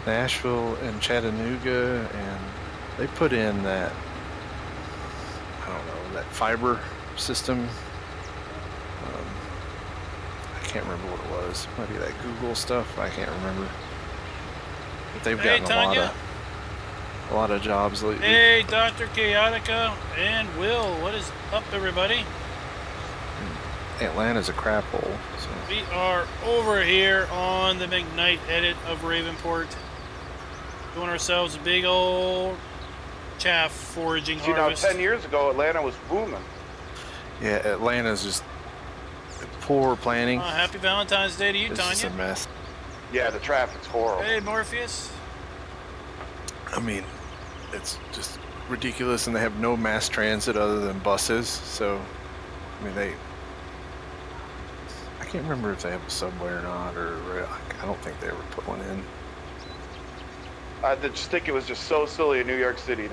Nashville and Chattanooga, and they put in that, I don't know, that fiber system. I can't remember what it was. Might be that Google stuff. I can't remember. But they've gotten a lot of jobs lately. Hey, Dr. Chaotica and Will, what is up, everybody? Atlanta's a crap hole. So. We are over here on the McKnight edit of Ravenport, doing ourselves a big old chaff foraging harvest. Now 10 years ago, Atlanta was booming. Yeah, Atlanta's just poor planning. Happy Valentine's Day to you, Tanya. It's just a mess. Yeah, the traffic's horrible. Hey, Morpheus. I mean, it's just ridiculous, and they have no mass transit other than buses. So, I mean, I can't remember if they have a subway or not, or I don't think they ever put one in. I just think it was just so silly in New York City.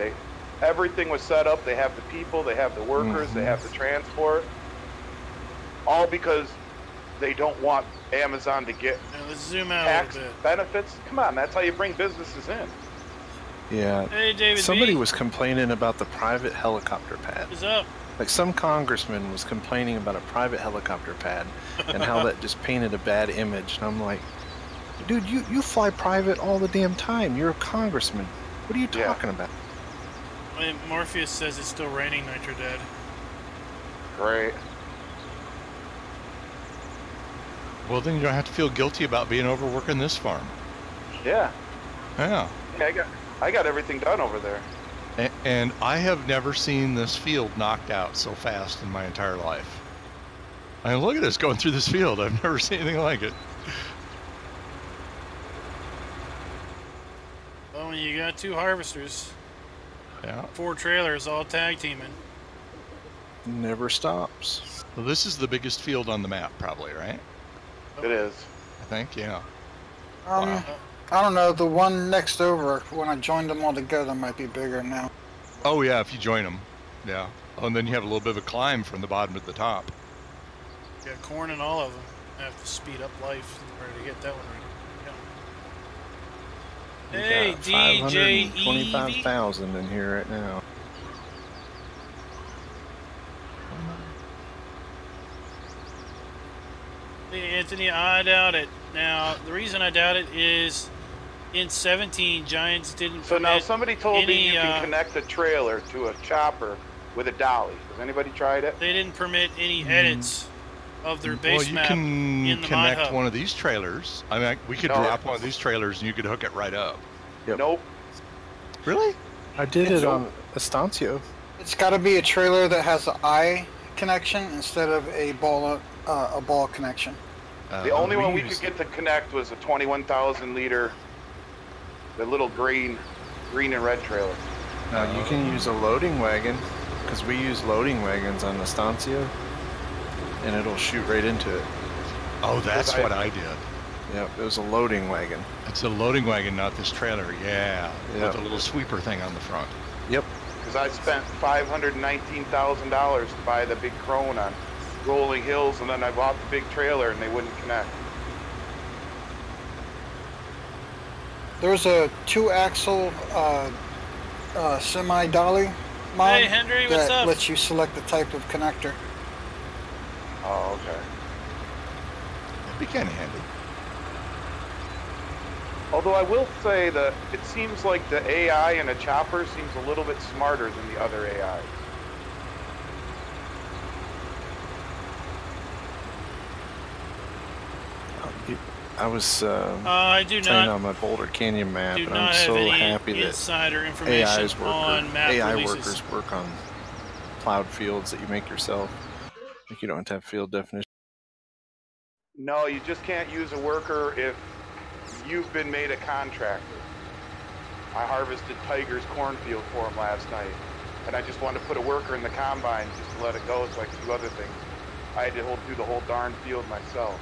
Everything was set up. They have the people, they have the workers, they have the transport, all because they don't want Amazon to get let's zoom out tax a little bit. benefits. Come on, that's how you bring businesses in. Yeah. Hey, David. Somebody was complaining about the private helicopter pad. What's up? Like some congressman was complaining about a private helicopter pad and how that just painted a bad image. And I'm like, dude, you fly private all the damn time. You're a congressman. What are you talking about? Morpheus says it's still raining, Nitro Dad. Great. Well, then you don't have to feel guilty about being overworking this farm. Yeah. Yeah. Yeah, I got everything done over there. And I have never seen this field knocked out so fast in my entire life. I mean, look at us going through this field. I've never seen anything like it. Well, when you got 2 harvesters, yeah, 4 trailers all tag teaming. Never stops. Well, this is the biggest field on the map, probably, right? It is. I think, yeah. Wow. I don't know, the one next over, when I joined them all together, might be bigger now. Oh, yeah, if you join them. Yeah. Oh, and then you have a little bit of a climb from the bottom to the top. You got corn in all of them. I have to speed up life in order to get that one right. Hey, DJ 525,000 in here right now. Hey, Anthony, I doubt it. Now, the reason I doubt it is in 17, Giants didn't So now somebody told me any, you can connect a trailer to a chopper with a dolly. Has anybody tried it? They didn't permit any edits of their base map in the Well, you can mod connect hub. one of these trailers. I mean, we could drop one of these trailers and you could hook it right up. Yep. Nope. Really? I did it on Estancia. It's got to be a trailer that has an eye connection instead of a ball connection. The only one we could get to connect was a 21,000 liter, the little green and red trailer. Now you can use a loading wagon, because we use loading wagons on Estancia, and it'll shoot right into it. Oh, that's what I did. Yep, it was a loading wagon. It's a loading wagon, not this trailer. Yeah, Yep. with a little sweeper thing on the front. Yep. Because I spent $519,000 to buy the big crone on rolling hills, and then I bought the big trailer and they wouldn't connect. There's a 2-axle semi-dolly mod Hey, Henry, what's that up? lets you select the type of connector. Oh, okay. That'd be kind of handy. Although I will say that it seems like the AI in a chopper seems a little bit smarter than the other AIs. I was I do playing not on my Boulder Canyon map, do and not I'm have so any happy that insider information on map AI releases. workers work on plowed fields that you make yourself. Like you don't have to have field definition. No, you just can't use a worker if you've been made a contractor. I harvested Tiger's cornfield for him last night, and I just wanted to put a worker in the combine just to let it go so I could do other things. I had to do the whole darn field myself.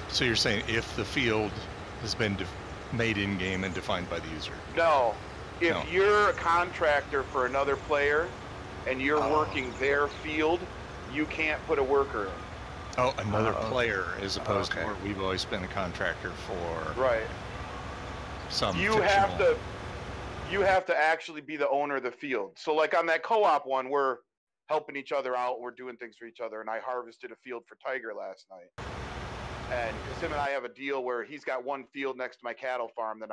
So you're saying if the field has been made in-game and defined by the user? No. If you're a contractor for another player and you're working their field, you can't put a worker in. Oh, another player as opposed okay. to where we've always been a contractor for Right. some You fictional... have to actually be the owner of the field. So like on that co-op one, we're helping each other out. We're doing things for each other. And I harvested a field for Tiger last night. And because him and I have a deal where he's got one field next to my cattle farm that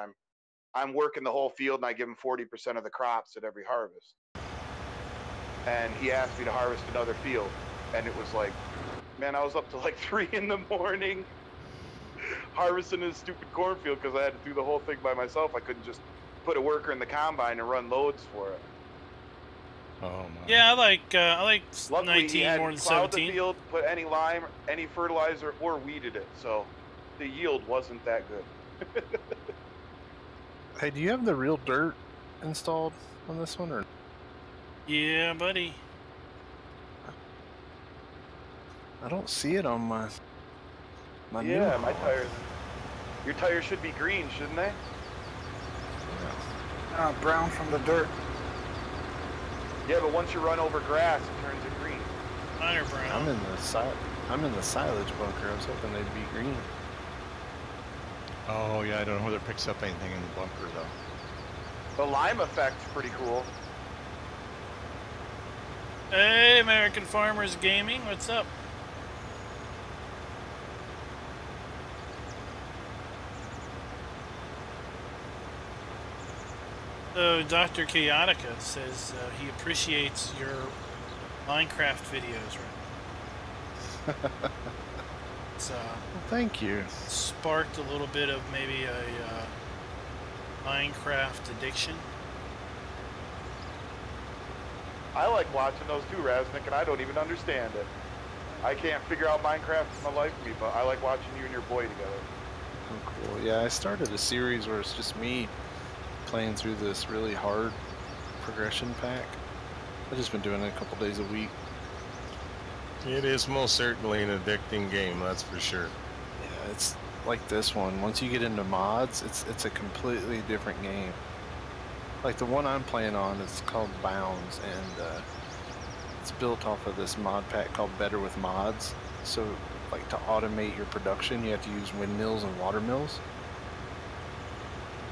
I'm working the whole field, and I give him 40% of the crops at every harvest. And he asked me to harvest another field. And it was like, man, I was up to like 3 in the morning harvesting his stupid cornfield because I had to do the whole thing by myself. I couldn't just put a worker in the combine and run loads for it. Oh my. Yeah, I like Luckily, 19 he hadn't more than plowed 17. the field, put any lime, any fertilizer, or weeded it. So the yield wasn't that good. Hey, do you have the real dirt installed on this one, or? Yeah, buddy. I don't see it on my new Yeah, my car. tires. Your tires should be green, shouldn't they? Brown from the dirt. Yeah, but once you run over grass, it turns it green. Mine are brown. I'm in the silage bunker. I was hoping they'd be green. Oh yeah, I don't know whether it picks up anything in the bunker though. The lime effect's pretty cool. Hey, American Farmers Gaming, what's up? So Dr. Chaotica says he appreciates your Minecraft videos, right? It's Well, thank you. sparked a little bit of maybe a Minecraft addiction. I like watching those too, Raznik, and I don't even understand it. I can't figure out Minecraft for my life, but I like watching you and your boy together. Oh, cool. Yeah, I started a series where it's just me playing through this really hard progression pack. I've just been doing it a couple days a week. It is most certainly an addicting game, that's for sure. Yeah, it's like this one. Once you get into mods, it's a completely different game. Like the one I'm playing on is called Bounds, and it's built off of this mod pack called Better with Mods. So, like, to automate your production, you have to use windmills and water mills,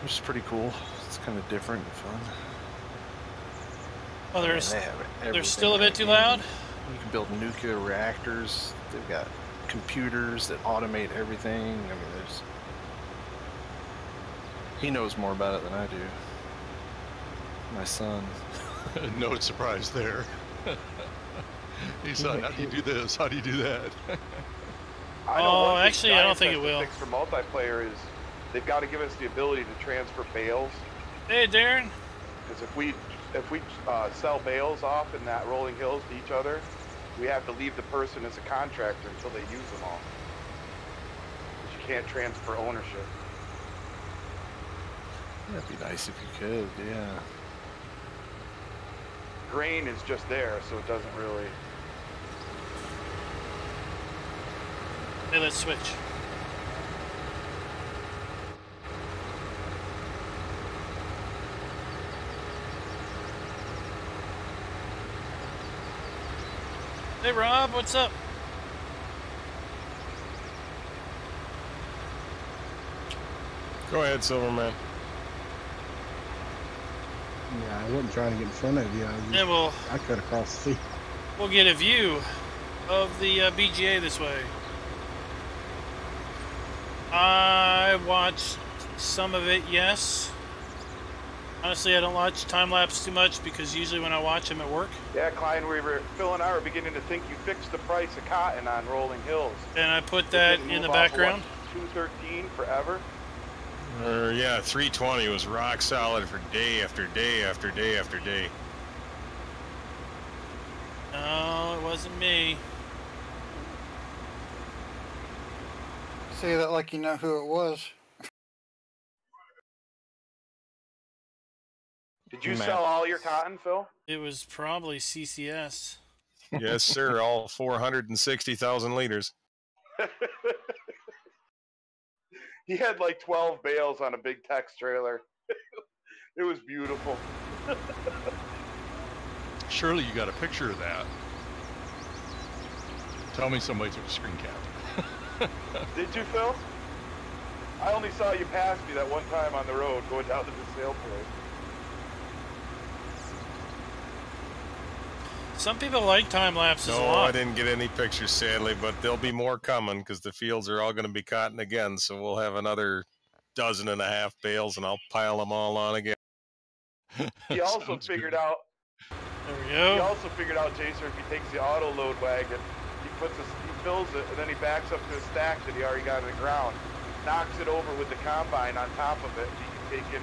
which is pretty cool. It's kind of different and fun. Oh, Man, they're they have still a everything in bit too that loud? game. You can build nuclear reactors. They've got computers that automate everything. I mean, he knows more about it than I do. My son. No surprise there. He said, how do you do this? How do you do that? Oh, actually, I don't think it will. The fix for multiplayer is they've got to give us the ability to transfer bales. Hey, Darren. Because if we sell bales off in that rolling hills to each other, we have to leave the person as a contractor until they use them all. Because you can't transfer ownership. That'd be nice if you could, yeah. Grain is just there, so it doesn't really. Hey, let's switch. Hey, Rob, what's up? Go ahead, Silverman. Yeah, I wasn't trying to get in front of you. And I cut across the field. we'll get a view of the BGA this way. I watched some of it, yes. Honestly, I don't watch time-lapse too much because usually when I watch, I'm at work. Yeah, Klein, Phil and I were beginning to think you fixed the price of cotton on rolling hills. And I put that in the background. $213 forever. Yeah, 320 was rock solid for day after day after day after day. No, it wasn't me. Say that like you know who it was. Did you sell all your cotton, Phil? It was probably CCS. Yes, sir, all 460,000 liters. He had like 12 bales on a big Tex trailer. It was beautiful. Surely you got a picture of that. Tell me somebody took a screen cap. Did you, Phil? I only saw you pass me that one time on the road going down to the sale place. Some people like time lapses a No, lot. I didn't get any pictures, sadly, but there'll be more coming because the fields are all going to be cotton again. So we'll have another 12.5 bales, and I'll pile them all on again. He also Sounds figured good. out. There we He go. also figured out, Jason, if he takes the auto load wagon, he fills it, and then he backs up to a stack that he already got in the ground, knocks it over with the combine on top of it, and he can take in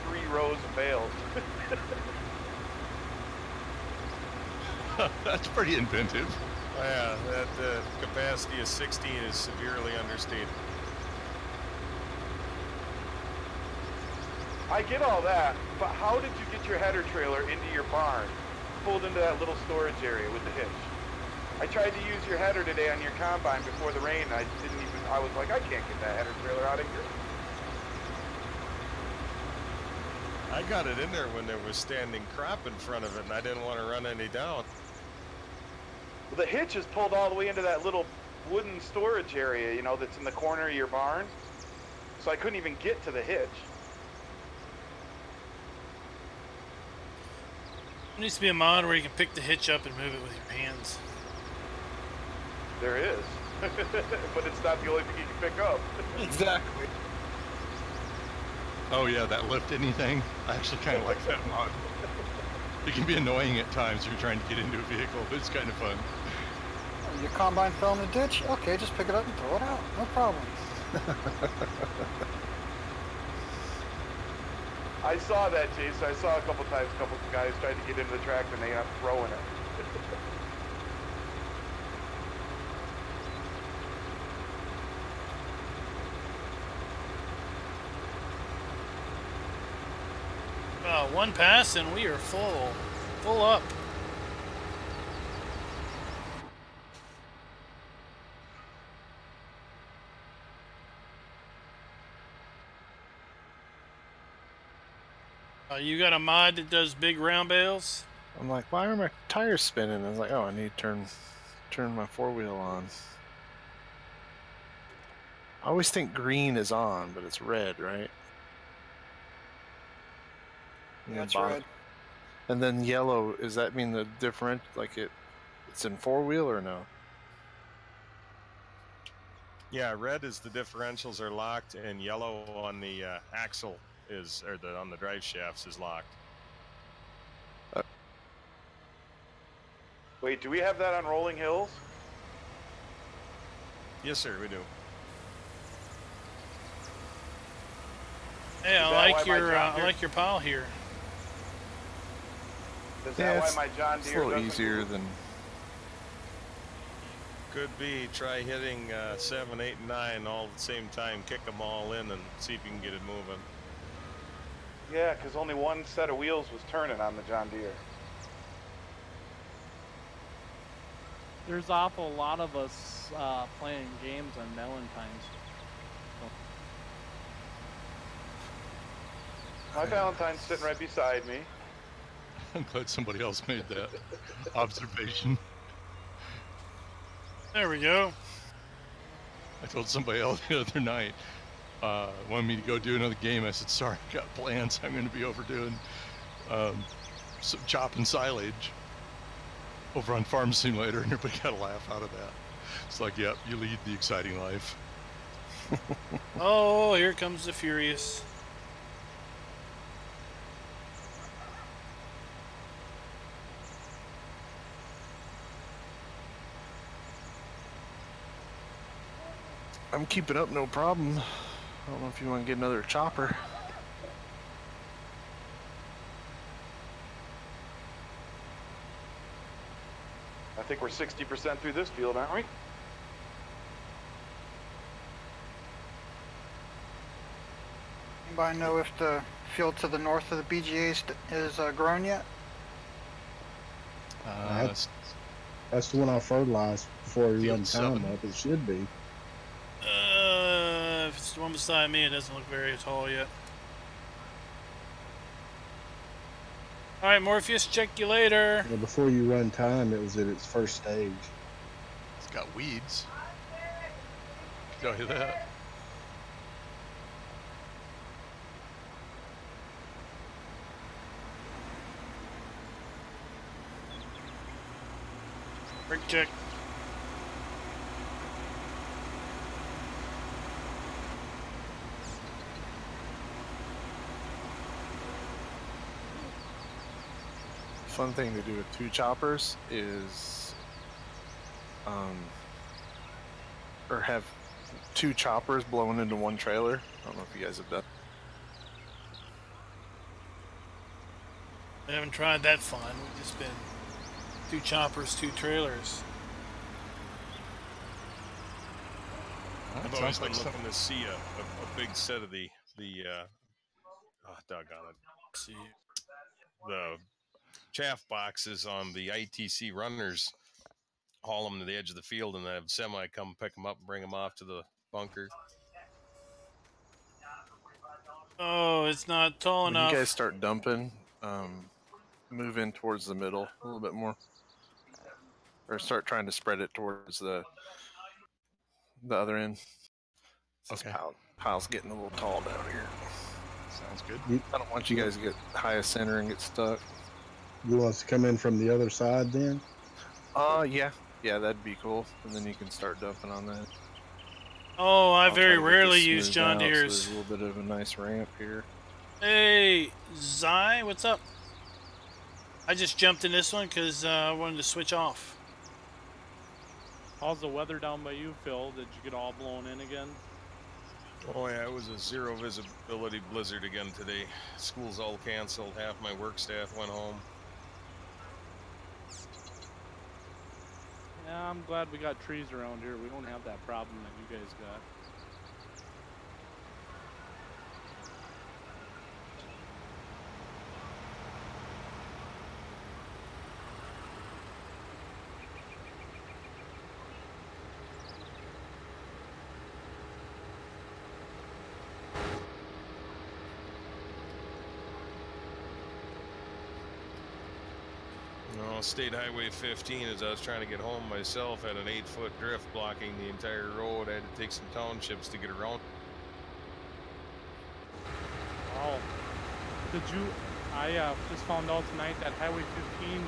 3 rows of bales. That's pretty inventive. Yeah, that capacity of 16 is severely understated. I get all that, but how did you get your header trailer into your barn, pulled into that little storage area with the hitch? I tried to use your header today on your combine before the rain. I was like, I can't get that header trailer out of here. I got it in there when there was standing crop in front of it, and I didn't want to run any down. Well, the hitch is pulled all the way into that little wooden storage area, you know, that's in the corner of your barn. So I couldn't even get to the hitch. There needs to be a mod where you can pick the hitch up and move it with your hands. There is. But it's not the only thing you can pick up. Exactly. Oh yeah, that lift anything. I actually kind of like that mod. It can be annoying at times if you're trying to get into a vehicle, but it's kind of fun. Your combine fell in the ditch? Okay, just pick it up and throw it out. No problem. I saw that, Jason. I saw a couple times, a couple guys tried to get into the tractor and they ended up throwing it. One pass and we are full up. You got a mod that does big round bales? I'm like, why are my tires spinning? I was like, oh, I need to turn my 4-wheel on. I always think green is on, but it's red, right? Yeah, that's red. And then yellow, does that mean the different, like it's in 4-wheel or no? Yeah, red is the differentials are locked, and yellow on the axle is, or on the drive shafts is locked. Wait, do we have that on Rolling Hills? Yes, sir, we do. Hey, I like your pile here. Is that why it's, my John it's Deere a little doesn't easier move? than... Could be. Try hitting 7, 8, and 9 all at the same time. Kick them all in and see if you can get it moving. Yeah, because only one set of wheels was turning on the John Deere. There's awful lot of us playing games on Valentine's. My Valentine's sitting right beside me. I'm glad somebody else made that observation. There we go. I told somebody else the other night, wanted me to go do another game. I said, sorry, I got plans. I'm going to be over doing some chopping silage over on Farm Simulator, and everybody got a laugh out of that. It's like, yep, you lead the exciting life. Oh, here comes the Furious. I'm keeping up, no problem. I don't know if you want to get another chopper. I think we're 60% through this field, aren't we? Anybody know if the field to the north of the BGA is grown yet? That's the one I fertilized before we Field run time 7. up. It should be. If it's the one beside me, it doesn't look very tall yet. Alright, Morpheus, check you later. Yeah, before you run time, it was at its first stage. It's got weeds. I can tell you that. Brake check. Fun thing to do with 2 choppers is, or have 2 choppers blown into 1 trailer. I don't know if you guys have done. I haven't tried that fun. We've just been 2 choppers, 2 trailers. I've always been looking to see a big set of the oh, doggone it. Let's see. The chaff boxes on the ITC runners, haul them to the edge of the field, and have semi come pick them up and bring them off to the bunker. Oh, it's not tall When enough. you guys start dumping, move in towards the middle a little bit more, or start trying to spread it towards the other end. This Okay. pile's getting a little tall down here. Sounds good. I don't want you guys to get highest center and get stuck. You want us to come in from the other side then? Yeah, that'd be cool. And then you can start dumping on that. Oh, I I'll try very to get rarely this use smoothed John out, so Deere's. there's a little bit of a nice ramp here. Hey, Zai, what's up? I just jumped in this one because I wanted to switch off. How's the weather down by you, Phil? Did you get all blown in again? Oh yeah, it was a 0 visibility blizzard again today. School's all canceled. Half my work staff went home. Yeah, I'm glad we got trees around here. We don't have that problem that you guys got. No, State Highway 15, as I was trying to get home myself, had an 8-foot drift blocking the entire road. I had to take some townships to get around. Wow. Did you... I just found out tonight that Highway 15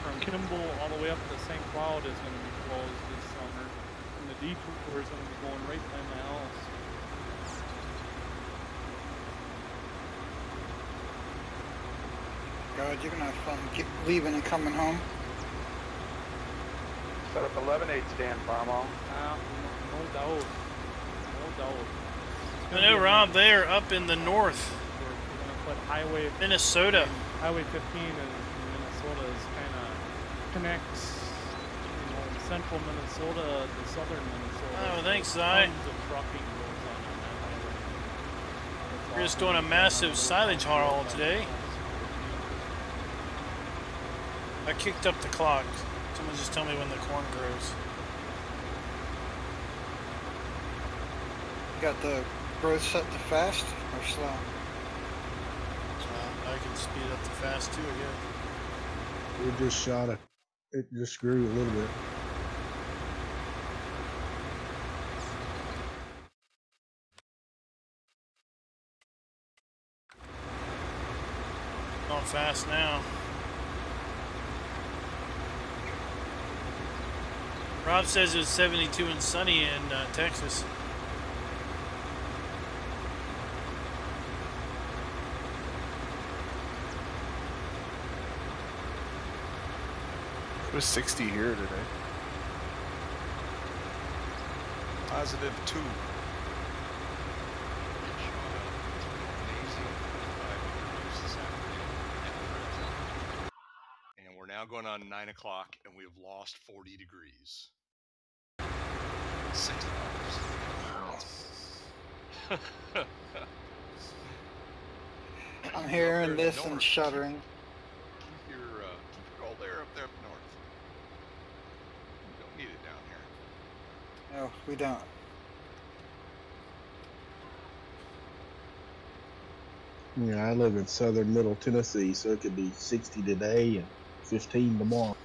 from Kimball all the way up to St. Cloud is going to be closed this summer. And the detour is going to be going right by my house. God, you're gonna have fun leaving and coming home. Set up 11-8 stand, Farmall. No doubt. No doubt. I know, Rob, they are up in the north. We're going to put Highway... Minnesota. Highway 15 in Minnesota is kind of connects, you know, central Minnesota to southern Minnesota. Oh, thanks, So Zai. tons of trucking goes on that highway. That's We're just awesome. doing a massive silage haul today. I kicked up the clock. Someone just tell me when the corn grows. You got the growth set to fast or slow? I can speed up the fast too again. It just it just grew a little bit. Going fast now. Rob says it was 72 and sunny in Texas. It was 60 here today. +2. And we're now going on 9 o'clock, and we have lost 40 degrees. 6 hours. I'm hearing Up there in this the and north. shuddering. Keep your cold air up there up north. You don't need it down here. No, we don't. Yeah, I live in southern middle Tennessee, so it could be 60 today and 15 tomorrow.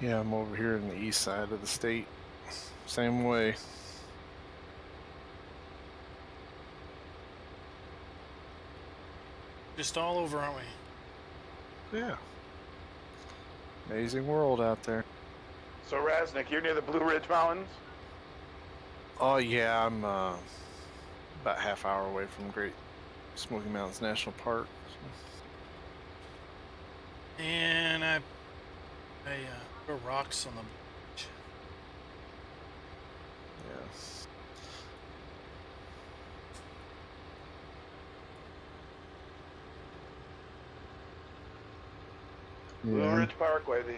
Yeah, I'm over here in the east side of the state. same way. Just all over, aren't we? Yeah. Amazing world out there. So Raznik, you're near the Blue Ridge Mountains? Oh yeah, I'm about half hour away from Great Smoky Mountains National Park. And I throw rocks on the beach. Yes. Blue Yeah. Ridge Parkway, the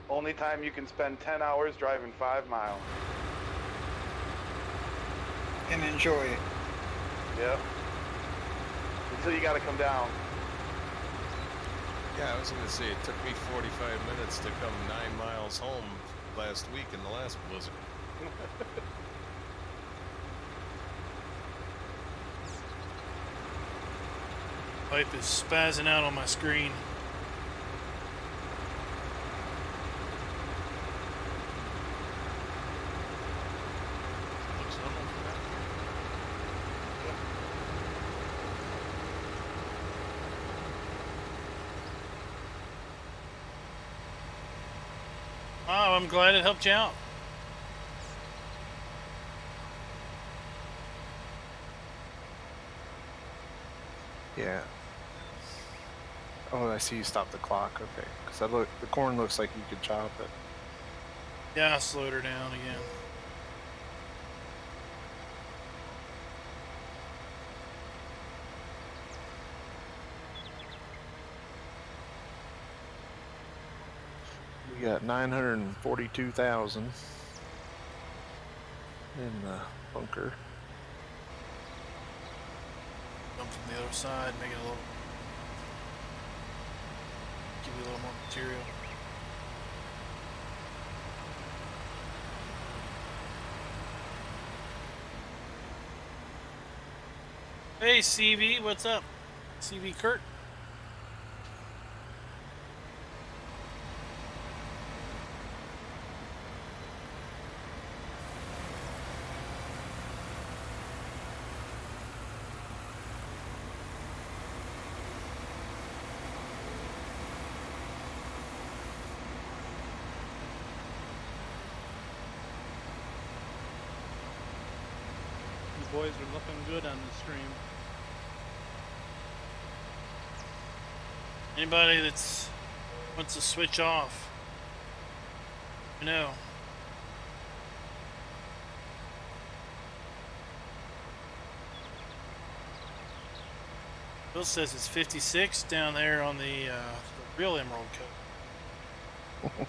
only time you can spend 10 hours driving 5 miles. And enjoy it. Yep. Until you gotta come down. Yeah, I was going to say it took me 45 minutes to come 9 miles home last week in the last blizzard. Pipe is spazzing out on my screen. Looks normal for that. Oh, I'm glad it helped you out. Yeah. Oh, I see you stopped the clock. Okay, because the corn looks like you could chop it. Yeah, I slowed her down again. We got 942,000 in the bunker. Come from the other side, make it a little. Give you a little more material. Hey, CV, what's up? CV Kurt. You boys are looking good on the stream. Anybody that's wants to switch off, you know. Bill says it's 56 down there on the real Emerald Coast. Hope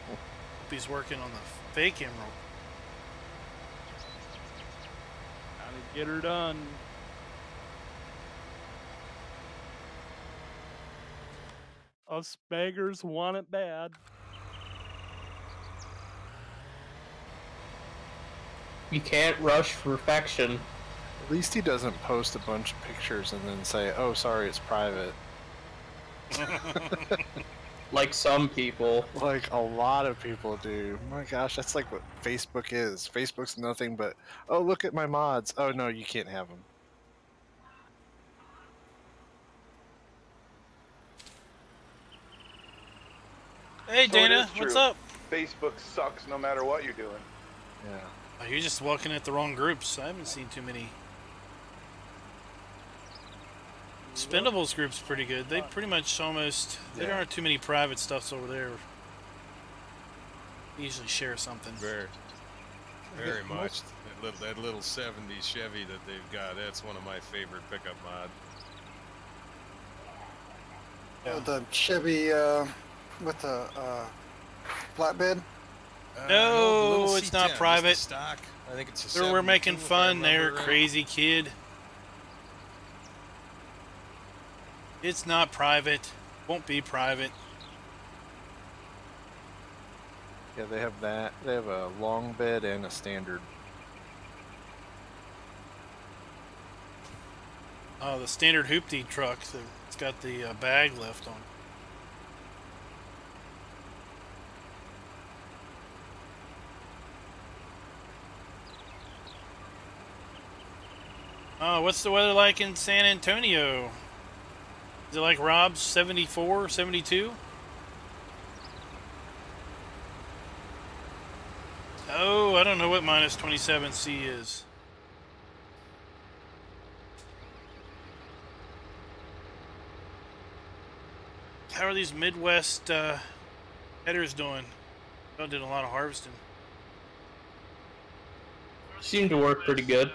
he's working on the fake Emerald. Gotta get her done. Us beggars want it bad. You can't rush perfection. At least he doesn't post a bunch of pictures and then say, "Oh, sorry, it's private." Like some people. Like a lot of people do. My gosh, that's like what Facebook is. Facebook's nothing but, "Oh, look at my mods." Oh no, you can't have them. Hey, So it Dana, is true. what's up? Facebook sucks no matter what you're doing. Yeah. Oh, you're just walking at the wrong groups. I haven't seen too many. Expendables group's pretty good. They pretty much almost. There Yeah. aren't too many private stuffs over there. We usually share something. Very much. That little 70s Chevy that they've got, that's one of my favorite pickup mods. Oh, the Chevy with the flatbed. No, the little it's not C10, just private. the stock. I think it's a We're making 72, if I fun there, remember right. crazy kid. It's not private. Won't be private. Yeah, they have that. They have a long bed and a standard. Oh, the standard hoopty truck. It's got the bag lift on. What's the weather like in San Antonio? Is it like Rob's 74, 72? Oh, I don't know what minus 27C is. How are these Midwest headers doing? I did a lot of harvesting. Seemed to work pretty good.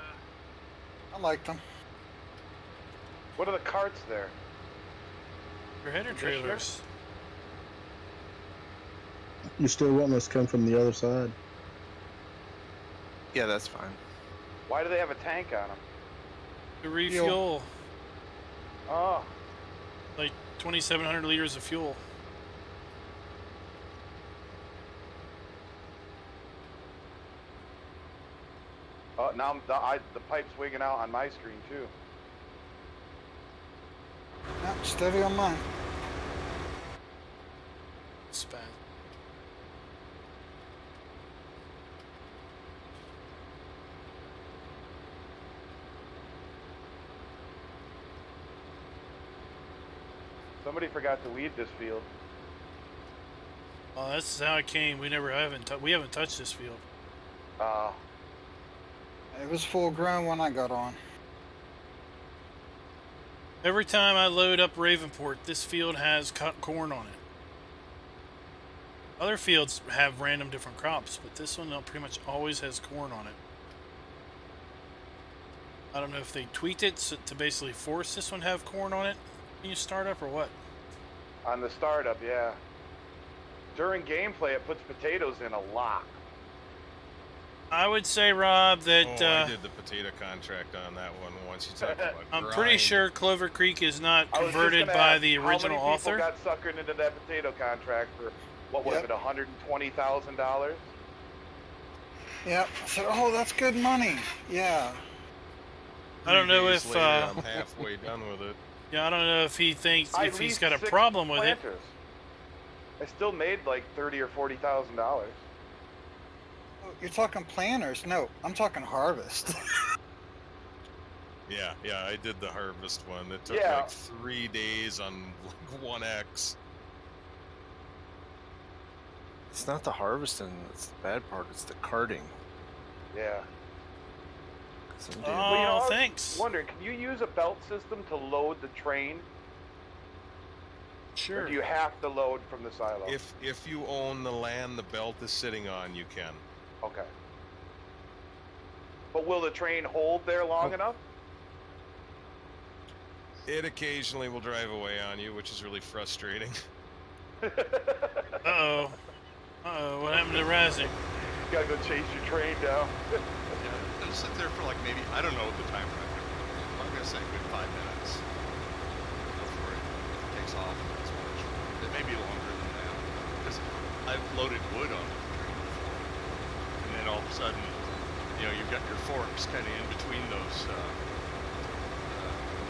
I liked them. What are the carts there? Your header trailers. You still wanting us to come from the other side? Yeah, that's fine. Why do they have a tank on them? To refuel. Oh. Like 2,700 liters of fuel. Oh, now the pipe's wigging out on my screen too. Yep, steady on mine. Spaz. Somebody forgot to weed this field. Oh, that's how it came. We haven't touched this field. It was full grown when I got on. Every time I load up Ravenport, this field has corn on it. Other fields have random different crops, but this one pretty much always has corn on it. I don't know if they tweaked it to basically force this one to have corn on it when you start up or what. On the startup, yeah. During gameplay, it puts potatoes in a lot. I would say, Rob, that I did the potato contract on that one once. You talked about I'm grind. pretty sure Clover Creek is not converted by the original how many author. People got suckered into that potato contract for what was it, $120,000? Yep. I said, oh, that's good money. Yeah. I don't know 3 days if later, I'm halfway done with it. yeah, I don't know if he thinks I if he's leased got a 6 problem with it. planters. I still made like $30,000 or $40,000. You're talking planters? No, I'm talking harvest. Yeah, I did the harvest one. It took Yeah. like 3 days on like 1X. It's not the harvesting that's the bad part. It's the carting. Yeah. Some Oh, damn- Well, you know, I was thanks. wondering, can you use a belt system to load the train? Sure. Or do you have to load from the silo? If you own the land the belt is sitting on, you can. Okay. But will the train hold there long enough? It occasionally will drive away on you, which is really frustrating. Uh-oh. Uh-oh, what happened to Razzie? You gotta go chase your train down. Yeah, it'll sit there for like maybe, I don't know what the time frame is. I'm going to say a good 5 minutes before it takes off. It may be longer than that. Because I've loaded wood on the train before. And then all of a sudden, you know, you've got your forks kind of in between those, I'm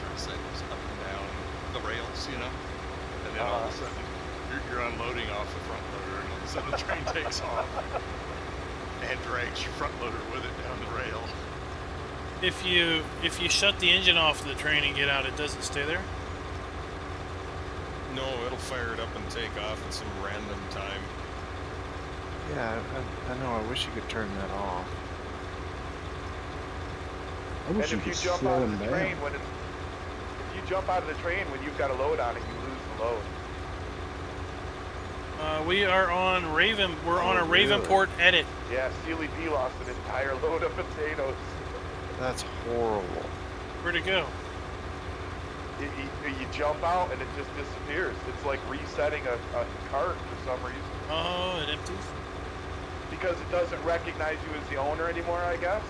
trying to say, those up and down the rails, you know? And then all of a sudden, you're unloading off the front loader, and all of a sudden the train takes off and drags your front loader with it down the rail. If you shut the engine off of the train and get out, it doesn't stay there? No, it'll fire it up and take off at some random time. Yeah, I know. I wish you could turn that off. I And wish you if you could jump slow out him of the down. train if you jump out of the train when you've got a load on it, you lose the load. We are on we're on a really? Ravenport edit. Yeah, Steely P lost an entire load of potatoes. That's horrible. Where'd it go? You jump out and it just disappears. It's like resetting a cart for some reason. Oh, it empties. Because it doesn't recognize you as the owner anymore, I guess.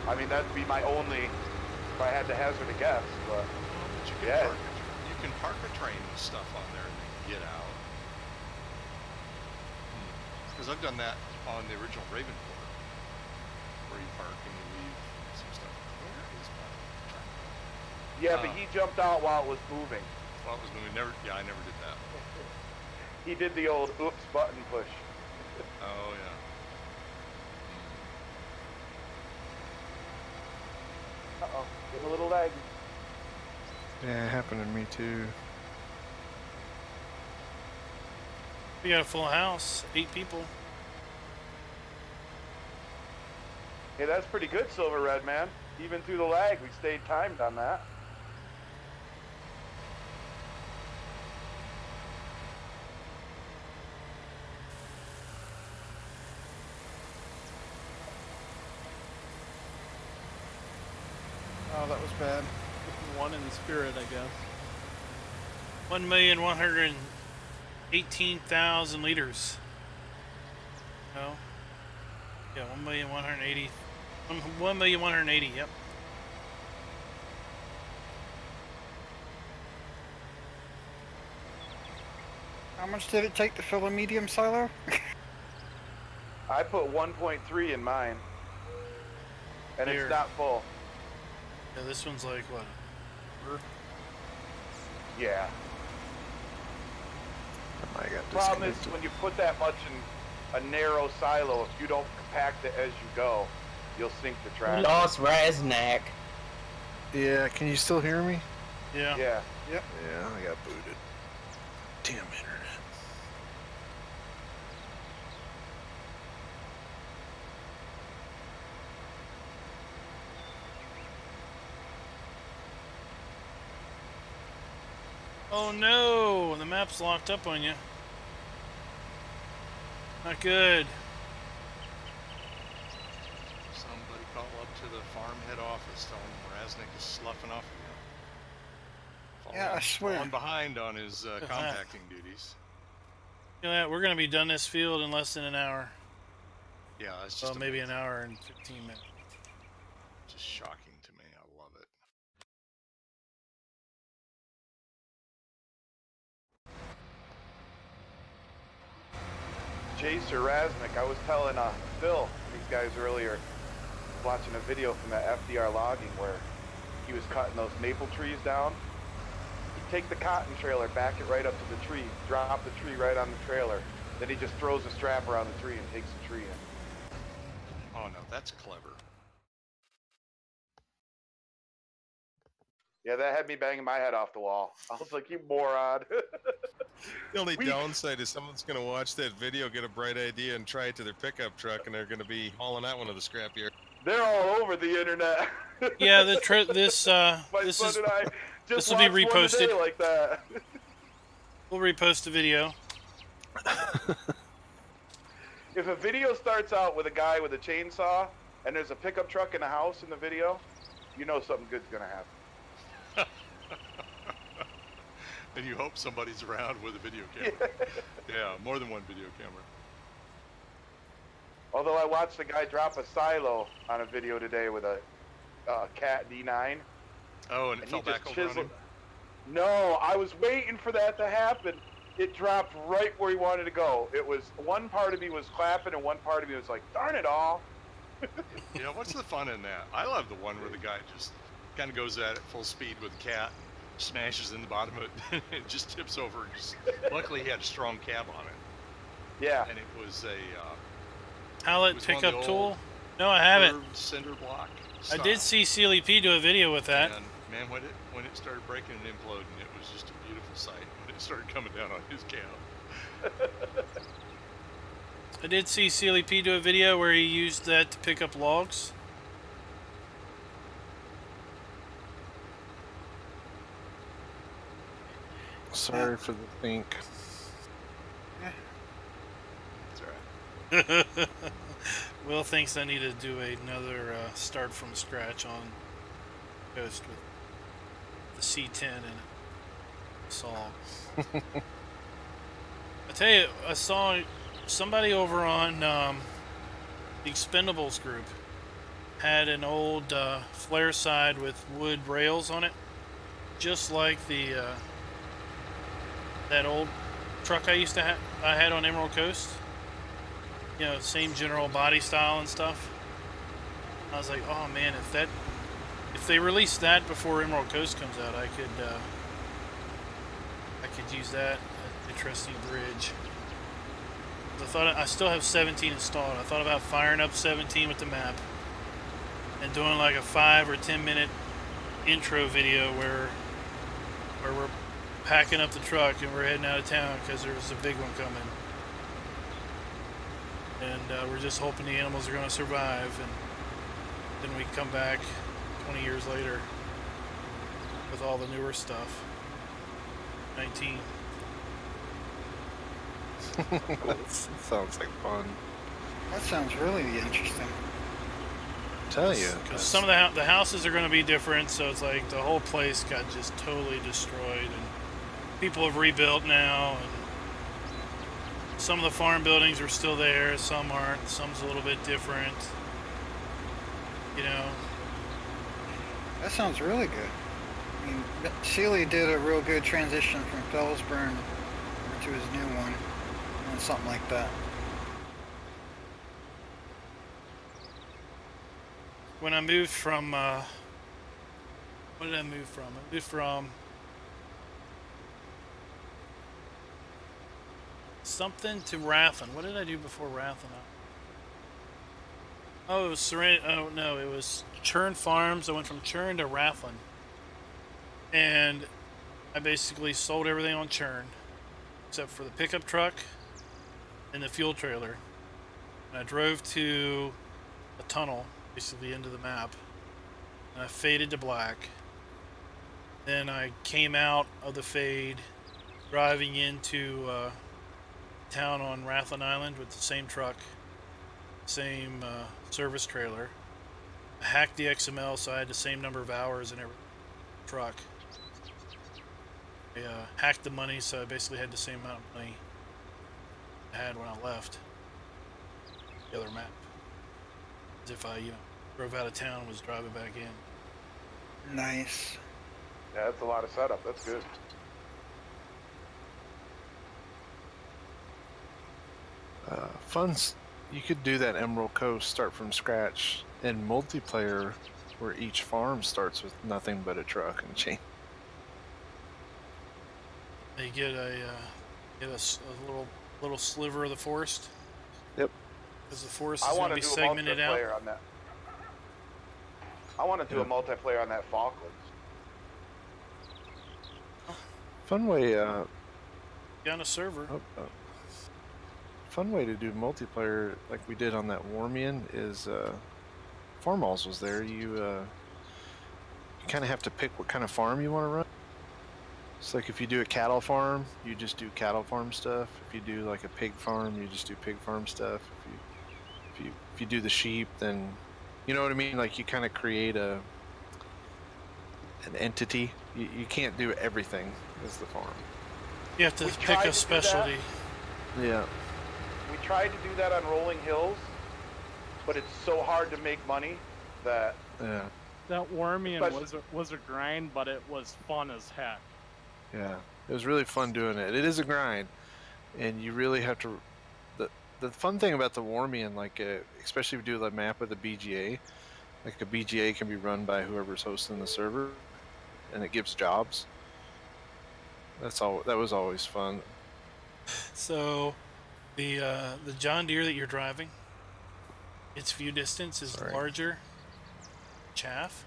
I mean, that'd be my only, if I had to hazard a guess, but But you can, yeah. you can park a train with stuff on there and then get out. Because I've done that on the original Ravenport, where you park and you leave some stuff. Where is my train? Yeah, but he jumped out while it was moving. Well, it was moving. I never did that. He did the old oops button push. Oh yeah. a little laggy. Yeah, it happened to me too. We got a full house, 8 people. Hey, that's pretty good, Silver Red, man. Even through the lag, we stayed timed on that. Oh, that was bad. One in the spirit, I guess. 1,118,000 liters. No. Yeah, 1,180. 1,180. Yep. How much did it take to fill a medium silo? I put 1.3 in mine, and Here. it's not full. Yeah, this one's like what? Yeah. I got Problem is, disconnected. when you put that much in a narrow silo, if you don't compact it as you go, you'll sink the track. Lost Raznak. Yeah, can you still hear me? Yeah. Yeah. Yeah, I got booted. Damn internet. Oh no! The map's locked up on you. Not good. Somebody call up to the farm head office, tell them Raznik is sloughing off again. Yeah, I swear. Falling behind on his compacting duties. You know that we're gonna be done this field in less than an hour. Yeah, it's just Well, maybe amazing. an hour and 15 minutes. Just shocking to me. I love it. Jace or Raznik, I was telling Phil, these guys earlier, watching a video from that FDR logging where he was cutting those maple trees down. He'd take the cotton trailer, back it right up to the tree, drop the tree right on the trailer, then he just throws a strap around the tree and takes the tree in. Oh no, that's clever. Yeah, that had me banging my head off the wall. I was like, you moron. The only downside is someone's going to watch that video, get a bright idea, and try it to their pickup truck, and they're going to be hauling out one of the scrapyard. They're all over the internet. Yeah, this My this son is and I just this will be watched one reposted. today like that. We'll repost the video. If a video starts out with a guy with a chainsaw and there's a pickup truck in a house in the video, you know something good's gonna happen. And you hope somebody's around with a video camera. Yeah, more than one video camera. Although I watched a guy drop a silo on a video today with a Cat D9. Oh, and it fell he back just over on chiseled. him? No, I was waiting for that to happen. It dropped right where he wanted to go. It was, one part of me was clapping and one part of me was like, darn it all. You know, what's the fun in that? I love the one where the guy just kind of goes at it full speed with the cat, smashes in the bottom of it, and it just tips over. And just, luckily, he had a strong cab on it. Yeah. And it was a Pallet it was one of pickup the tool? old No, I haven't. curved cinder block I did style. see Sealy P do a video with that. And man, when it started breaking and imploding, it was just a beautiful sight when it started coming down on his cab. I did see Sealy P do a video where he used that to pick up logs. Sorry for the think. That's all right. Will thinks I need to do another start from scratch on Ghost with the C10 in it. Saw. I tell you, I saw somebody over on the Expendables group had an old flare side with wood rails on it, just like the that old truck I used to I had on Emerald Coast. You know, same general body style and stuff. I was like, oh man, if they release that before Emerald Coast comes out, I could use that. Interesting bridge. I still have 17 installed. I thought about firing up 17 with the map and doing like a 5 or 10 minute intro video where we're packing up the truck and we're heading out of town because there's a big one coming. And we're just hoping the animals are going to survive, and then we come back 20 years later with all the newer stuff. 19. That sounds like fun. That sounds really interesting. Tell you, because some of the houses are going to be different, so it's like the whole place got just totally destroyed, and people have rebuilt now, and some of the farm buildings are still there, some aren't, some's a little bit different, you know. That sounds really good. I mean, Sealy did a real good transition from Fellsburn to his new one, and something like that. When I moved from, what did I move from? I moved from something to Rathlin. What did I do before Rathlin? Oh, it was oh no, it was Churn Farms. I went from Churn to Rathlin. And I basically sold everything on Churn, except for the pickup truck and the fuel trailer. And I drove to a tunnel, basically into the map, and I faded to black. Then I came out of the fade, driving into town on Rathlin Island with the same truck, same service trailer. I hacked the XML, so I had the same number of hours in every truck. I hacked the money, so I basically had the same amount of money I had when I left the other map. As if I, drove out of town and was driving back in. Nice. Yeah, that's a lot of setup. That's good. Fun's, you could do that Emerald Coast, start from scratch, in multiplayer, where each farm starts with nothing but a truck and chain. They get a little sliver of the forest. Yep. Because the forest is going to be segmented out. On that. I want to do a multiplayer on that Falklands. Fun way. Be on a server. Fun way to do multiplayer, like we did on that Warmian, is Farmalls was there. You kind of have to pick what kind of farm you want to run. It's like if you do a cattle farm, you just do cattle farm stuff. If you do like a pig farm, you just do pig farm stuff. If you do the sheep, then you know what I mean. Like you kind of create an entity. You can't do everything as the farm. You have to pick a specialty. Yeah. We tried to do that on Rolling Hills, but it's so hard to make money that. Yeah. That Wormian was a grind, but it was fun as heck. Yeah, it was really fun doing it. It is a grind, and you really have to. The fun thing about the Warmian, like especially if you do the map with a BGA, like a BGA can be run by whoever's hosting the server, and it gives jobs. That's all. That was always fun. So, the John Deere that you're driving, its view distance is larger. Chaff.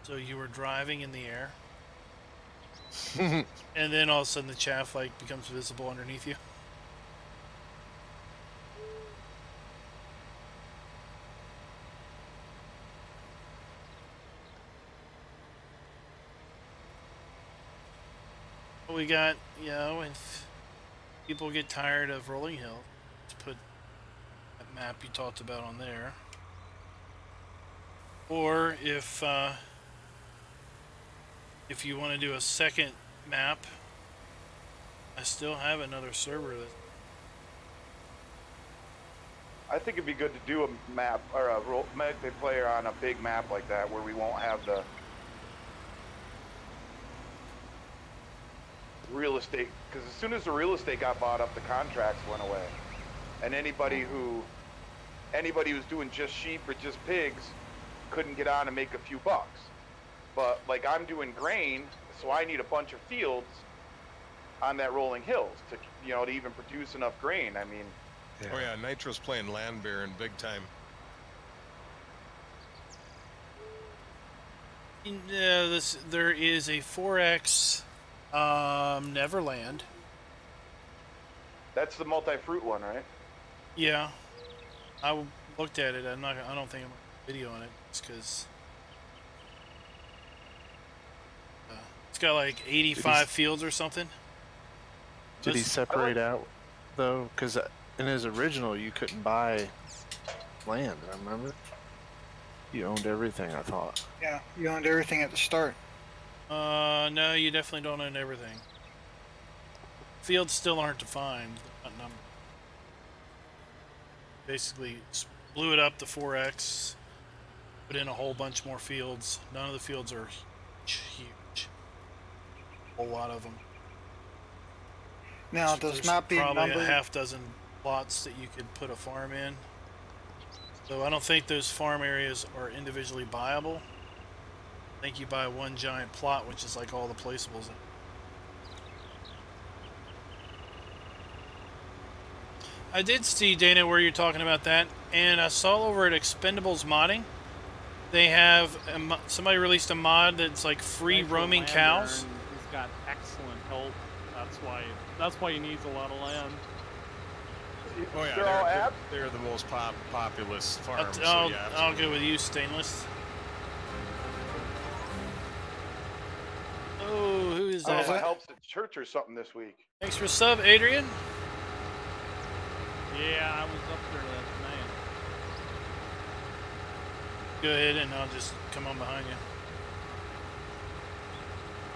So you were driving in the air. And then all of a sudden the chaff becomes visible underneath you. We got, if people get tired of Rolling Hill, let's put that map you talked about on there. Or if you want to do a second map, I still have another server that. I think it'd be good to do a map or a multiplayer on a big map like that where we won't have the real estate, because as soon as the real estate got bought up, the contracts went away, and anybody who was doing just sheep or just pigs couldn't get on and make a few bucks. But like I'm doing grain, so I need a bunch of fields on that Rolling Hills to to even produce enough grain. I mean, oh yeah, Nitro's playing Land Baron big time. Yeah, there is a 4X Neverland. That's the multi-fruit one, right? Yeah, looked at it. I don't think I'm gonna video on it, just because it's got like 85 fields or something. Did he separate out though? Because in his original, you couldn't buy land. I remember. You owned everything, I thought. Yeah, you owned everything at the start. No, you definitely don't own everything. Fields still aren't defined. They're not numbered. Basically, blew it up to 4X, put in a whole bunch more fields. None of the fields are huge. A whole lot of them. Now, does There's not being probably numbered. a half dozen plots that you could put a farm in. So I don't think those farm areas are individually buyable. I think you buy one giant plot, which is like all the placeables. I did see, Dana, where you're talking about that, and I saw over at Expendables Modding, they have somebody released a mod that's like free roaming cows. He's got excellent health. That's why he needs a lot of land. Oh yeah, They're all abs? they're the most populous farms. I'll go with you, Stainless. Oh, who is that? Oh, that helps at church or something this week. Thanks for sub, Adrian. Yeah, I was up there last night. Go ahead, and I'll just come on behind you.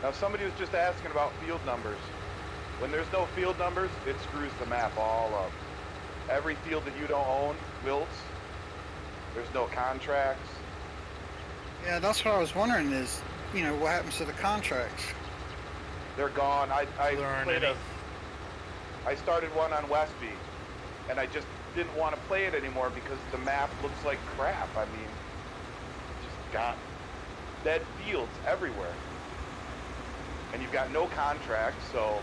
Now, somebody was just asking about field numbers. When there's no field numbers, it screws the map all up. Every field that you don't own wilts. There's no contracts. Yeah, that's what I was wondering is, you know, what happens to the contracts? They're gone. I There aren't played any. I started one on Westby, and I just didn't want to play it anymore because the map looks like crap. I mean, just got dead fields everywhere. And you've got no contract, so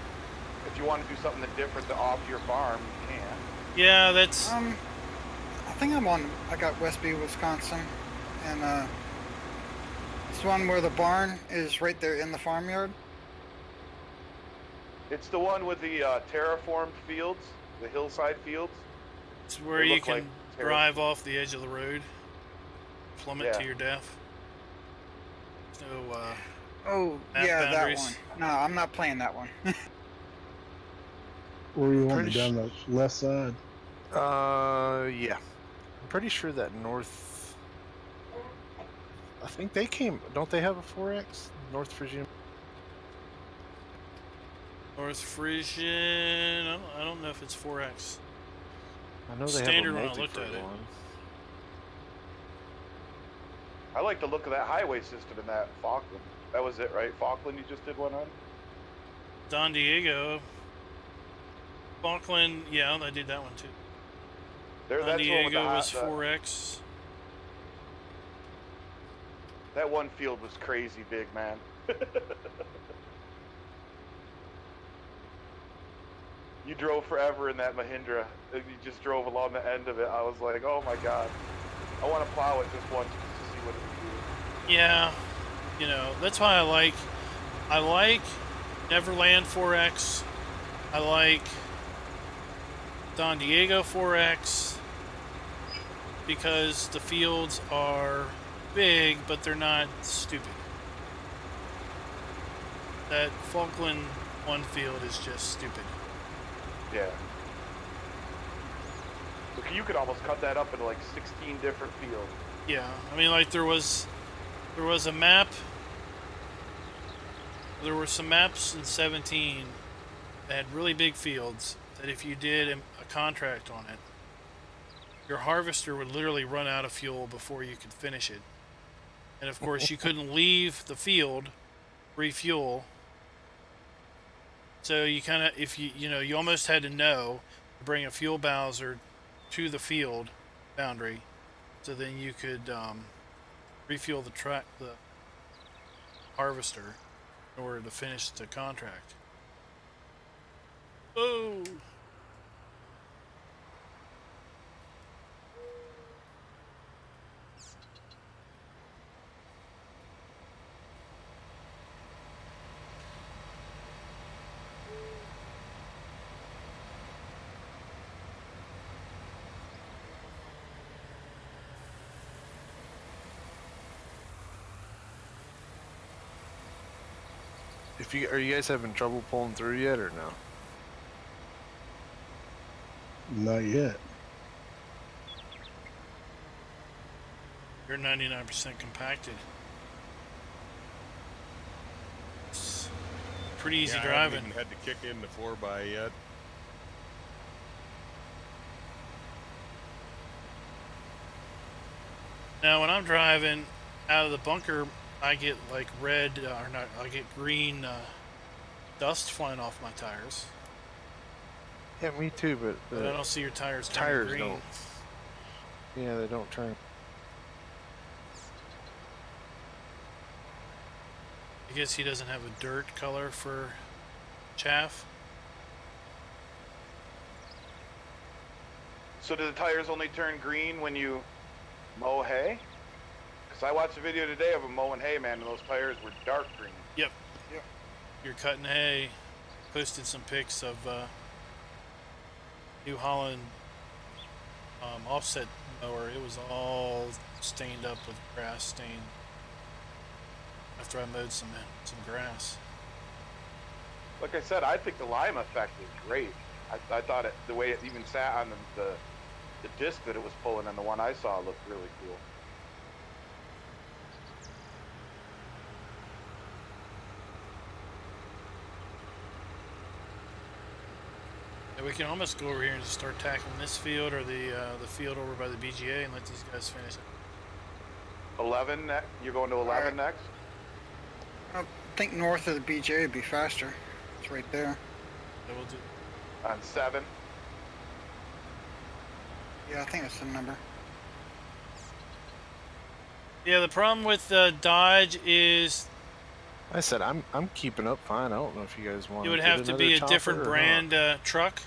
if you want to do something different to off your farm, you can. Yeah, that's... I think I got Westby, Wisconsin, and it's one where the barn is right there in the farmyard. It's the one with the terraformed fields, the hillside fields. It's where They you look can like drive off the edge of the road, plummet to Yeah. your death. So, Oh, map yeah, boundaries. that one. No, I'm not playing that one. Where you want Pretty it down the left side? Yeah. I'm pretty sure that North... I think they came... Don't they have a 4X? North Virginia? North Frisian... I don't know if it's 4X. I know they Standard have when a I looked at multi-fruit it. one. I like the look of that highway system in that Falkland. That was it, right? Falkland you just did one on? Don Diego. Falkland, yeah, I did that one too. Don That's the one with the Diego was hot- 4X. That one field was crazy big, man. You drove forever in that Mahindra. You just drove along the end of it. I was like, oh my god. I want to plow it just once just to see what it would do. Yeah, you know, that's why I like Neverland 4X. I like Don Diego 4X because the fields are big, but they're not stupid. That Falkland one field is just stupid. Yeah. Look, you could almost cut that up into like 16 different fields. Yeah, I mean, like there was a map. There were some maps in 17 that had really big fields that if you did a contract on it, your harvester would literally run out of fuel before you could finish it. And of course, you couldn't leave the field, refuel. So you kind of, if you almost had to know to bring a fuel bowser to the field boundary, so then you could refuel the harvester in order to finish the contract. Oh. Are you guys having trouble pulling through yet, or no? Not yet. You're 99% compacted. It's pretty easy I driving. haven't even had to kick in the 4x yet. Now, when I'm driving out of the bunker, I get like red, or not, I get green dust flying off my tires. Yeah, me too, but I don't see your tires turning tires green. don't. Yeah, they don't turn. I guess he doesn't have a dirt color for chaff. So do the tires only turn green when you mow hay? Because I watched a video today of a mowing hay, man, and those tires were dark green. Yep. You're cutting hay. Posted some pics of New Holland offset mower. It was all stained up with grass stain after I mowed some grass. Like I said, I think the lime effect is great. I thought the way it even sat on the disc that it was pulling and the one I saw looked really cool. Yeah, we can almost go over here and just start tackling this field or the field over by the BGA and let these guys finish it. 11, you're going to 11 next? I think north of the BJ would be faster. It's right there. So we'll do. On 7. Yeah, I think that's the number. Yeah, the problem with Dodge is I said I'm keeping up fine. I don't know if you guys want. it would have to be a different brand truck.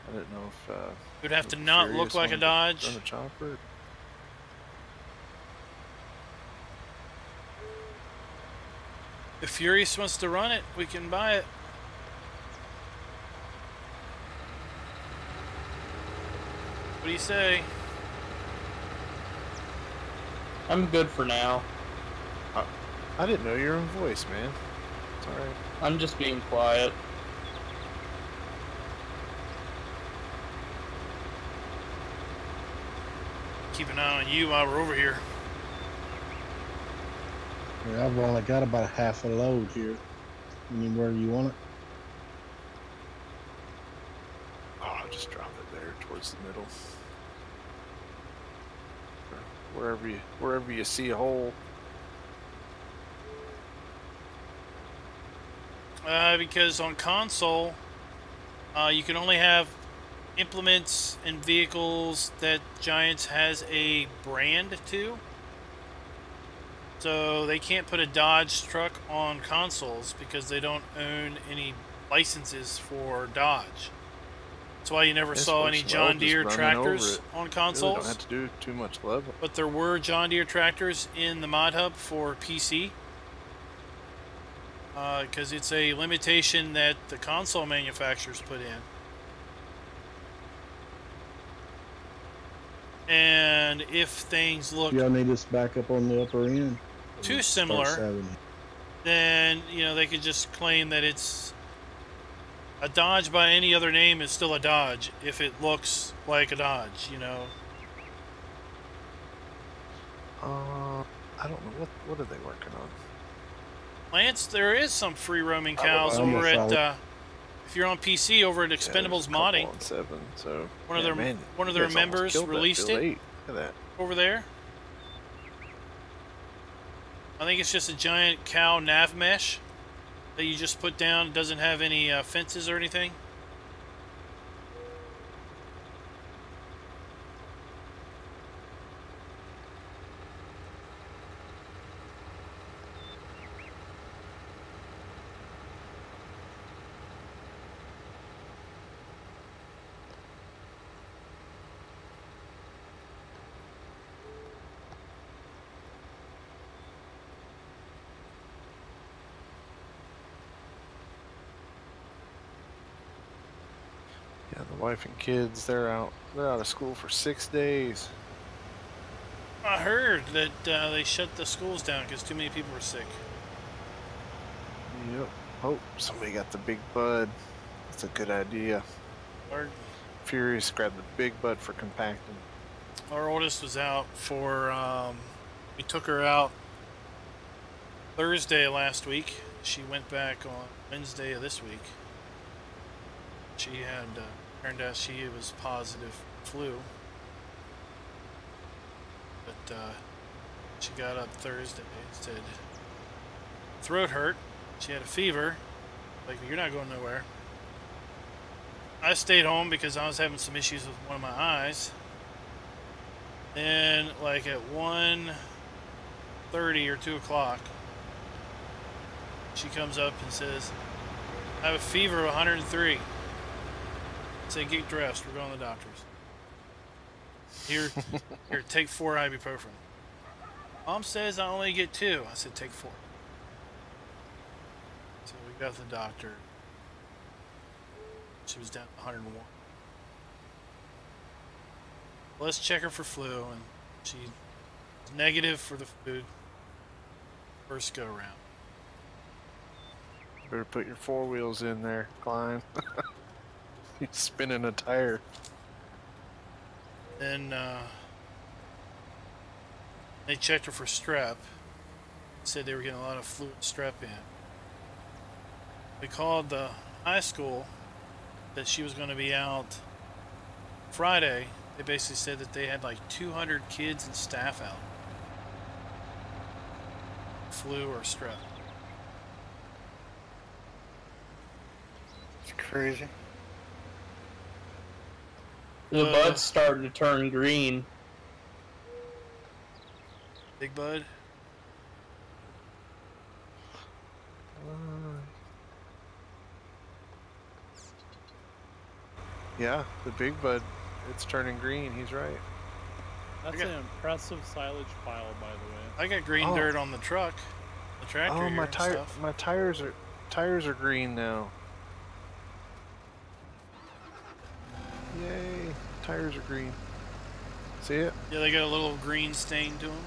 I didn't know if it would have to not look like a Dodge. Run a chopper. If Furious wants to run it, we can buy it. What do you say? I'm good for now. I didn't know your own voice, man. It's alright. I'm just being quiet. Keep an eye on you while we're over here. Yeah, I've only got about half a load here. Anywhere you want it? Oh, I'll just drop it there towards the middle. Or wherever you see a hole. Because on console, you can only have implements and vehicles that Giants has a brand to. So they can't put a Dodge truck on consoles because they don't own any licenses for Dodge. That's why you never saw any John Deere tractors on consoles. Really don't have to do too much love. But there were John Deere tractors in the mod hub for PC. Because it's a limitation that the console manufacturers put in. And if things look Y'all need us back up on the upper end. too similar, then they could just claim that it's a Dodge by any other name is still a Dodge if it looks like a Dodge. I don't know what are they working on. Lance, there is some free roaming cows over at if you're on PC over at Expendables Modding. On 7, so one of their members released it over there. I think it's just a giant cow nav mesh that you just put down. It doesn't have any fences or anything. Yeah, the wife and kids, they're out of school for 6 days. I heard that they shut the schools down because too many people were sick. Yep. Oh, somebody got the big bud. That's a good idea. Furious grabbed the big bud for compacting. Our oldest was out for, we took her out Thursday last week. She went back on Wednesday of this week. She had, turned out she was positive flu. But, she got up Thursday, said throat hurt. She had a fever. Like, you're not going nowhere. I stayed home because I was having some issues with one of my eyes. Then, like at 1:30 or 2 o'clock, she comes up and says, I have a fever of 103. I say, get dressed. We're going to the doctor's. Here, take 4 ibuprofen. Mom says I only get 2. I said, take 4. So we got to the doctor. She was down to 101. Let's check her for flu, and she was negative for the flu first go around. Better put your 4 wheels in there, Klein. He's spinning a tire. Then they checked her for strep. Said they were getting a lot of flu and strep in. We called the high school that she was going to be out Friday. They basically said that they had like 200 kids and staff out. Flu or strep. It's crazy. The bud's starting to turn green. Big bud? Yeah, the big bud, it's turning green. He's right. That's an impressive silage pile, by the way. I got green dirt on the truck, the tractor. Oh, here and stuff. my tires are green now. Yay! Tires are green. See it? Yeah, they got a little green stain to them.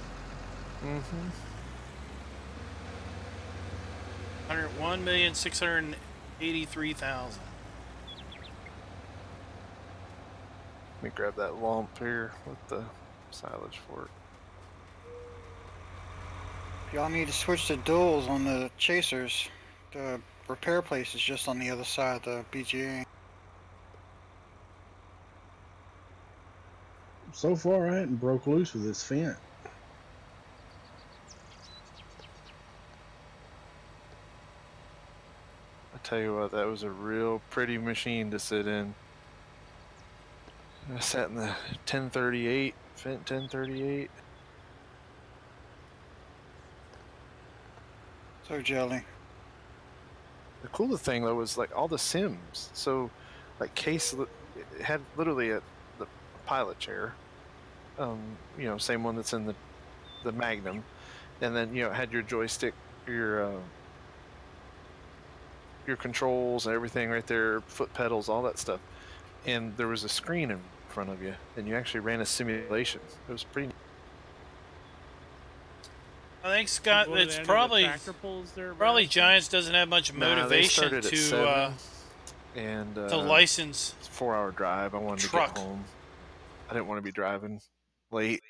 Mm-hmm. 1,683,000. Let me grab that lump here with the silage for it. Y'all need to switch the duals on the chasers. The repair place is just on the other side of the BGA. So far, I hadn't broke loose with this fence. I tell you what, that was a real pretty machine to sit in. I sat in the 1038, Fendt 1038. So jelly. The coolest thing though was like all the sims. So, like Case it had literally the pilot chair. You know, same one that's in the Magnum, and then it had your joystick, your controls and everything right there, foot pedals, all that stuff, and there was a screen in front of you, and you actually ran a simulation. It was pretty. I think Scott, it's probably Giants doesn't have much motivation they to license. It's a 4-hour drive. I wanted to get home. I didn't want to be driving late.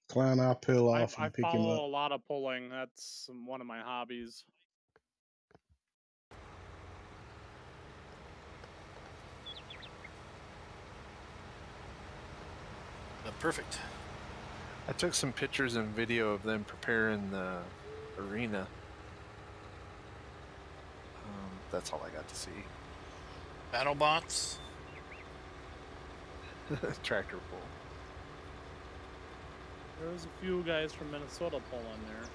Klein, I'll peel off and pick him I follow up. a lot of pulling. That's one of my hobbies. Perfect. I took some pictures and video of them preparing the arena. That's all I got to see. Battle bots. Tractor pull. There was a few guys from Minnesota pulling there.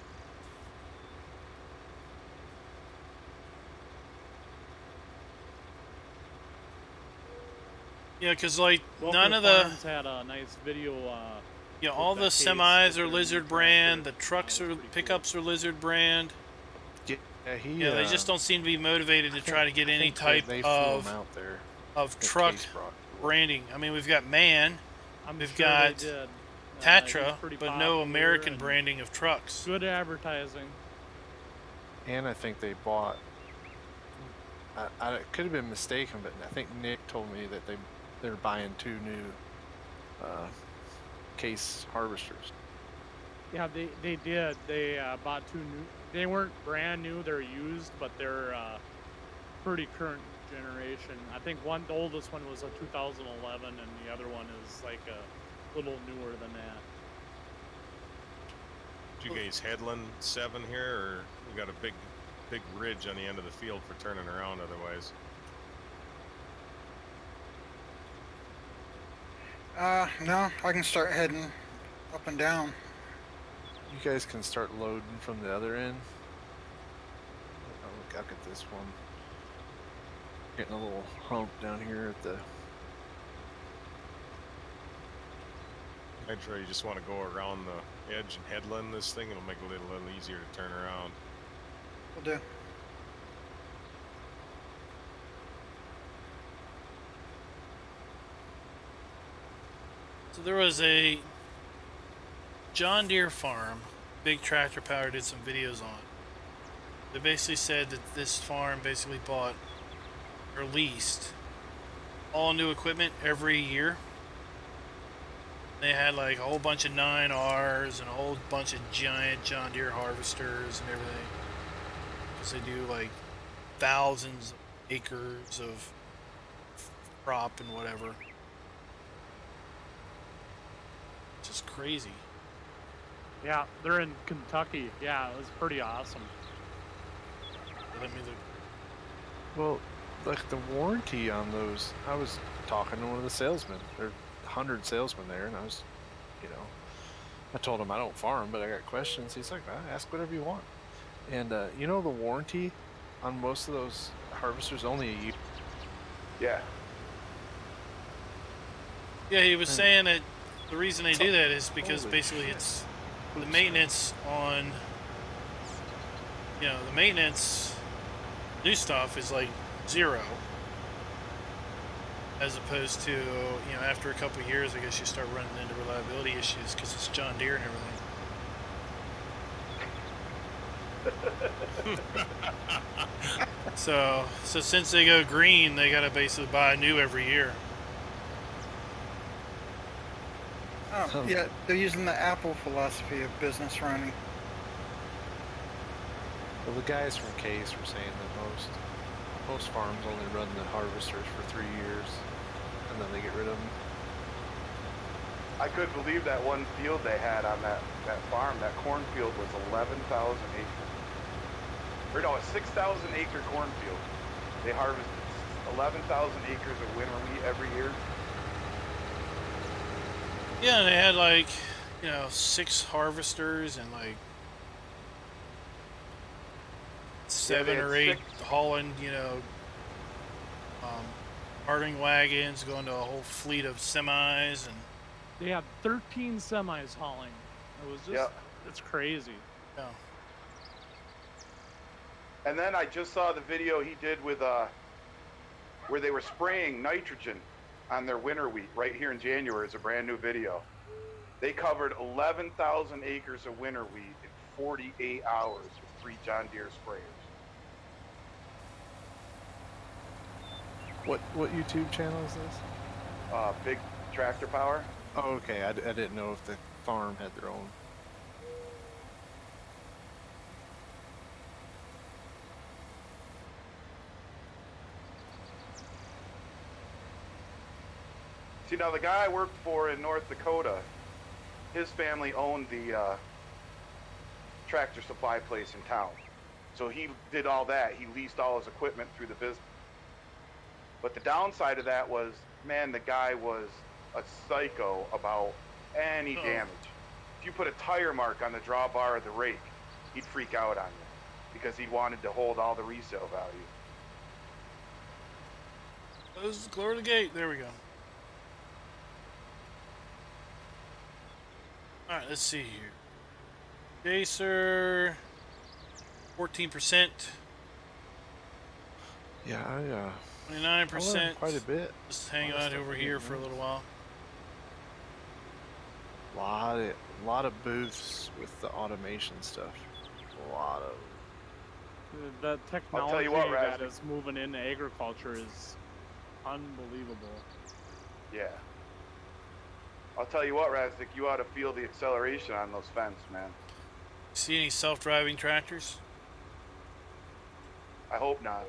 Yeah, because like Walker none of the Farms had a nice video. All the semis are Lizard brand. The trucks or pickups are Lizard brand. Yeah, they just don't seem to be motivated to try to get any type of truck branding. I mean, we've got MAN, we've got Tatra, but no American branding of trucks. Good advertising. And I think they bought. I could have been mistaken, but I think Nick told me that they're buying 2 new case harvesters. Yeah, they did. They bought 2 new. They weren't brand new. They're used, but they're pretty current generation. I think the oldest one was a 2011, and the other one is like a little newer than that. Did you guys headland 7 here, or we got a big ridge on the end of the field for turning around otherwise? No, I can start heading up and down. You guys can start loading from the other end. I'll get this one. Getting a little hump down here at the. I'd try you just want to go around the edge and headland this thing. It'll make it a little easier to turn around. Will do. So there was a John Deere farm, big tractor power, did some videos on. They basically said that this farm basically bought or leased all new equipment every year. They had like a whole bunch of 9Rs and a whole bunch of giant John Deere harvesters and everything. Because they do like thousands of acres of crop and whatever. Just crazy. Yeah, they're in Kentucky. Yeah, it was pretty awesome. Let me look. Well, like the warranty on those, I was talking to one of the salesmen. There are 100 salesmen there, and I was, I told him I don't farm, but I got questions. He's like, ask whatever you want. And the warranty on most of those harvesters only a year. Yeah. Yeah, he was saying that the reason they do that is because Holy basically shit. it's the maintenance on, the maintenance new stuff is like 0. As opposed to, after a couple of years, I guess you start running into reliability issues because it's John Deere and everything. So since they go green, they got to basically buy new every year. Oh, yeah, they're using the Apple philosophy of business running. Well, the guys from Case were saying that most farms only run the harvesters for 3 years, and then they get rid of them. I couldn't believe that one field they had on that farm. That cornfield was 11,000 acres. Or no, a 6,000 acre cornfield. They harvested 11,000 acres of winter wheat every year. Yeah, and they had like, 6 harvesters and like 7 or 8 hauling, carting wagons, going to a whole fleet of semis, and They had 13 semis hauling. It was just, it's crazy. yeah. And then I just saw the video he did with where they were spraying nitrogen on their winter wheat right here in January. It's a brand new video. They covered 11,000 acres of winter wheat in 48 hours with 3 John Deere sprayers. What YouTube channel is this? Big Tractor Power. Oh, okay. I didn't know if the farm had their own. See, now the guy I worked for in North Dakota, his family owned the tractor supply place in town. So he did all that. He leased all his equipment through the business. But the downside of that was, man, the guy was a psycho about any damage. If you put a tire mark on the drawbar of the rake, he'd freak out on you because he wanted to hold all the resale value. Close the gate. There we go. All right, let's see here. Jacer, 14%. Yeah, 29%. quite a bit. Just hang out over here for a little while. A lot of booths with the automation stuff. A lot of. The technology tell you what, that Razzie. is moving into agriculture is unbelievable. Yeah. I'll tell you what, Razzik, you ought to feel the acceleration on those fence, man. See any self-driving tractors? I hope not.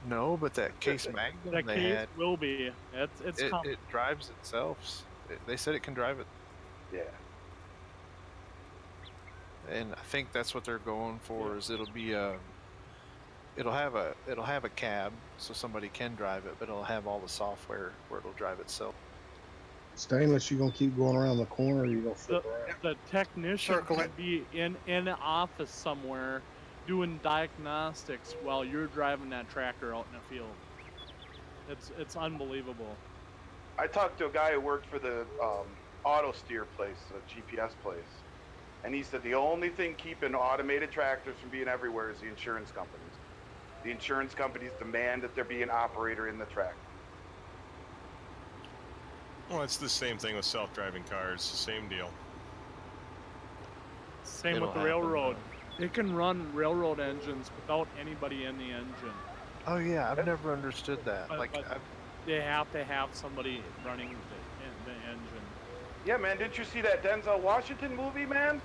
No, but that Case Magnum That they case had, will be. It's coming. it drives itself. They said it can drive it. Yeah. And I think that's what they're going for. Yeah. Is it'll have a cab, so somebody can drive it, but it'll have all the software where it'll drive itself. Stainless, you gonna keep going around the corner, or you gonna The, flip around? the technician Circle can it. be in an office somewhere doing diagnostics while you're driving that tractor out in the field. It's unbelievable. I talked to a guy who worked for the auto steer place, a GPS place, and he said the only thing keeping automated tractors from being everywhere is the insurance companies. The insurance companies demand that there be an operator in the tractor. Well, it's the same thing with self-driving cars. Same deal. Same It'll with the happen, railroad. It can run railroad engines without anybody in the engine. Oh yeah, I've never understood that. But- Like, but- They have to have somebody running the engine. Yeah, man, didn't you see that Denzel Washington movie, man?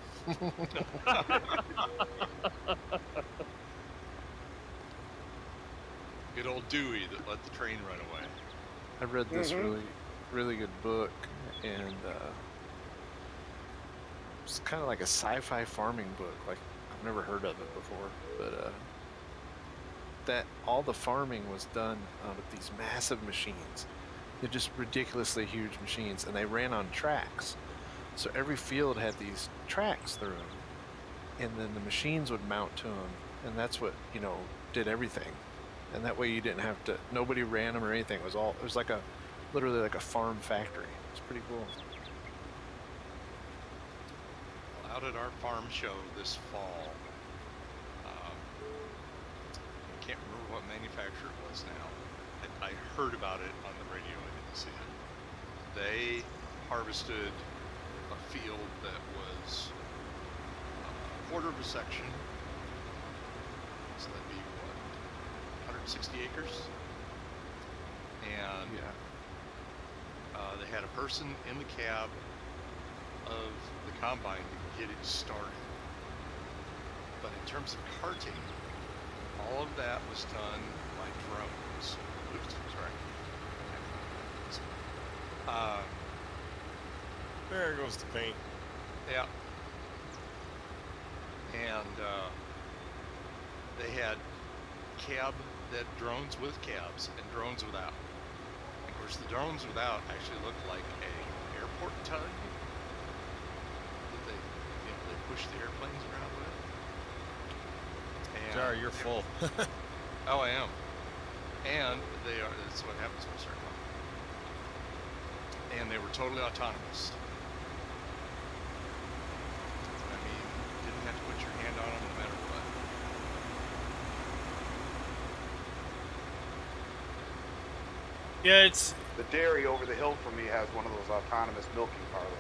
Good old Dewey that let the train run away. I read this really good book, and it's kind of like a sci-fi farming book. Like, I've never heard of it before, but that all the farming was done with these massive machines. They're just ridiculously huge machines, and they ran on tracks. So every field had these tracks through them, and then the machines would mount to them, and that's what, you know, did everything. And that way you didn't have to, nobody ran them or anything. It was like literally like a farm factory. It's pretty cool. Well, out at our farm show this fall, I can't remember what manufacturer it was now. I heard about it on the radio, I didn't see it. They harvested a field that was a quarter of a section, so that'd be what, 160 acres? And Yeah. they had a person in the cab of the combine to get it started. But in terms of carting, all of that was done by drones. Oops, sorry. There goes the paint. Yeah. And they had drones with cabs and drones without. Of course, the drones without actually looked like a airport tug that they push the airplanes around with. And Jar, you're full. Oh, I am. And that's what happens when you start talking. And they were totally autonomous. I mean, didn't have to put your hand on them no matter what. Yeah, it's The dairy over the hill from me has one of those autonomous milking parlors.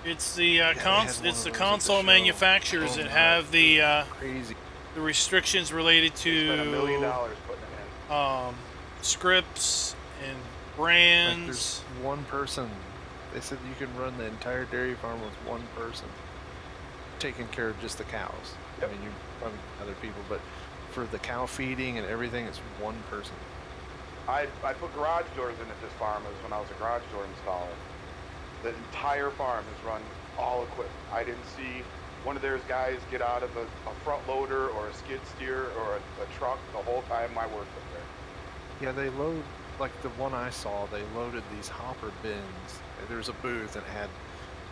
it's the they had one it's of the those at the console show. manufacturers Oh that my have the Crazy. restrictions related Spent $1 million to putting it in. scripts and Like, brands. there's one person. They said you can run the entire dairy farm with one person taking care of just the cows. Yep. I mean, you probably other people, but for the cow feeding and everything, it's one person. I put garage doors in at this farm. It was when I was a garage door installer. The entire farm is run all equipped. I didn't see one of their guys get out of a front loader or a skid steer or a truck the whole time I worked up there. Yeah, they load, like the one I saw, they loaded these hopper bins. There was a booth and it had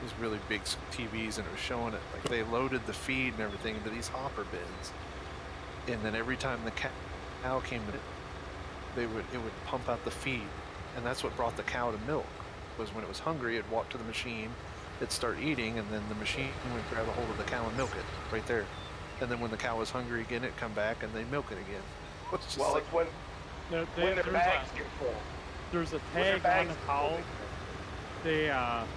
these really big TVs and it was showing it. Like, they loaded the feed and everything into these hopper bins. And then every time the cow came to it would pump out the feed. And that's what brought the cow to milk, was when it was hungry, it'd walk to the machine, it'd start eating, and then the machine would grab a hold of the cow and milk it right there. And then when the cow was hungry again, it'd come back and they'd milk it again. It's just Well, like, it's when their bags get full. There's a When their tag on bags the get cow. full,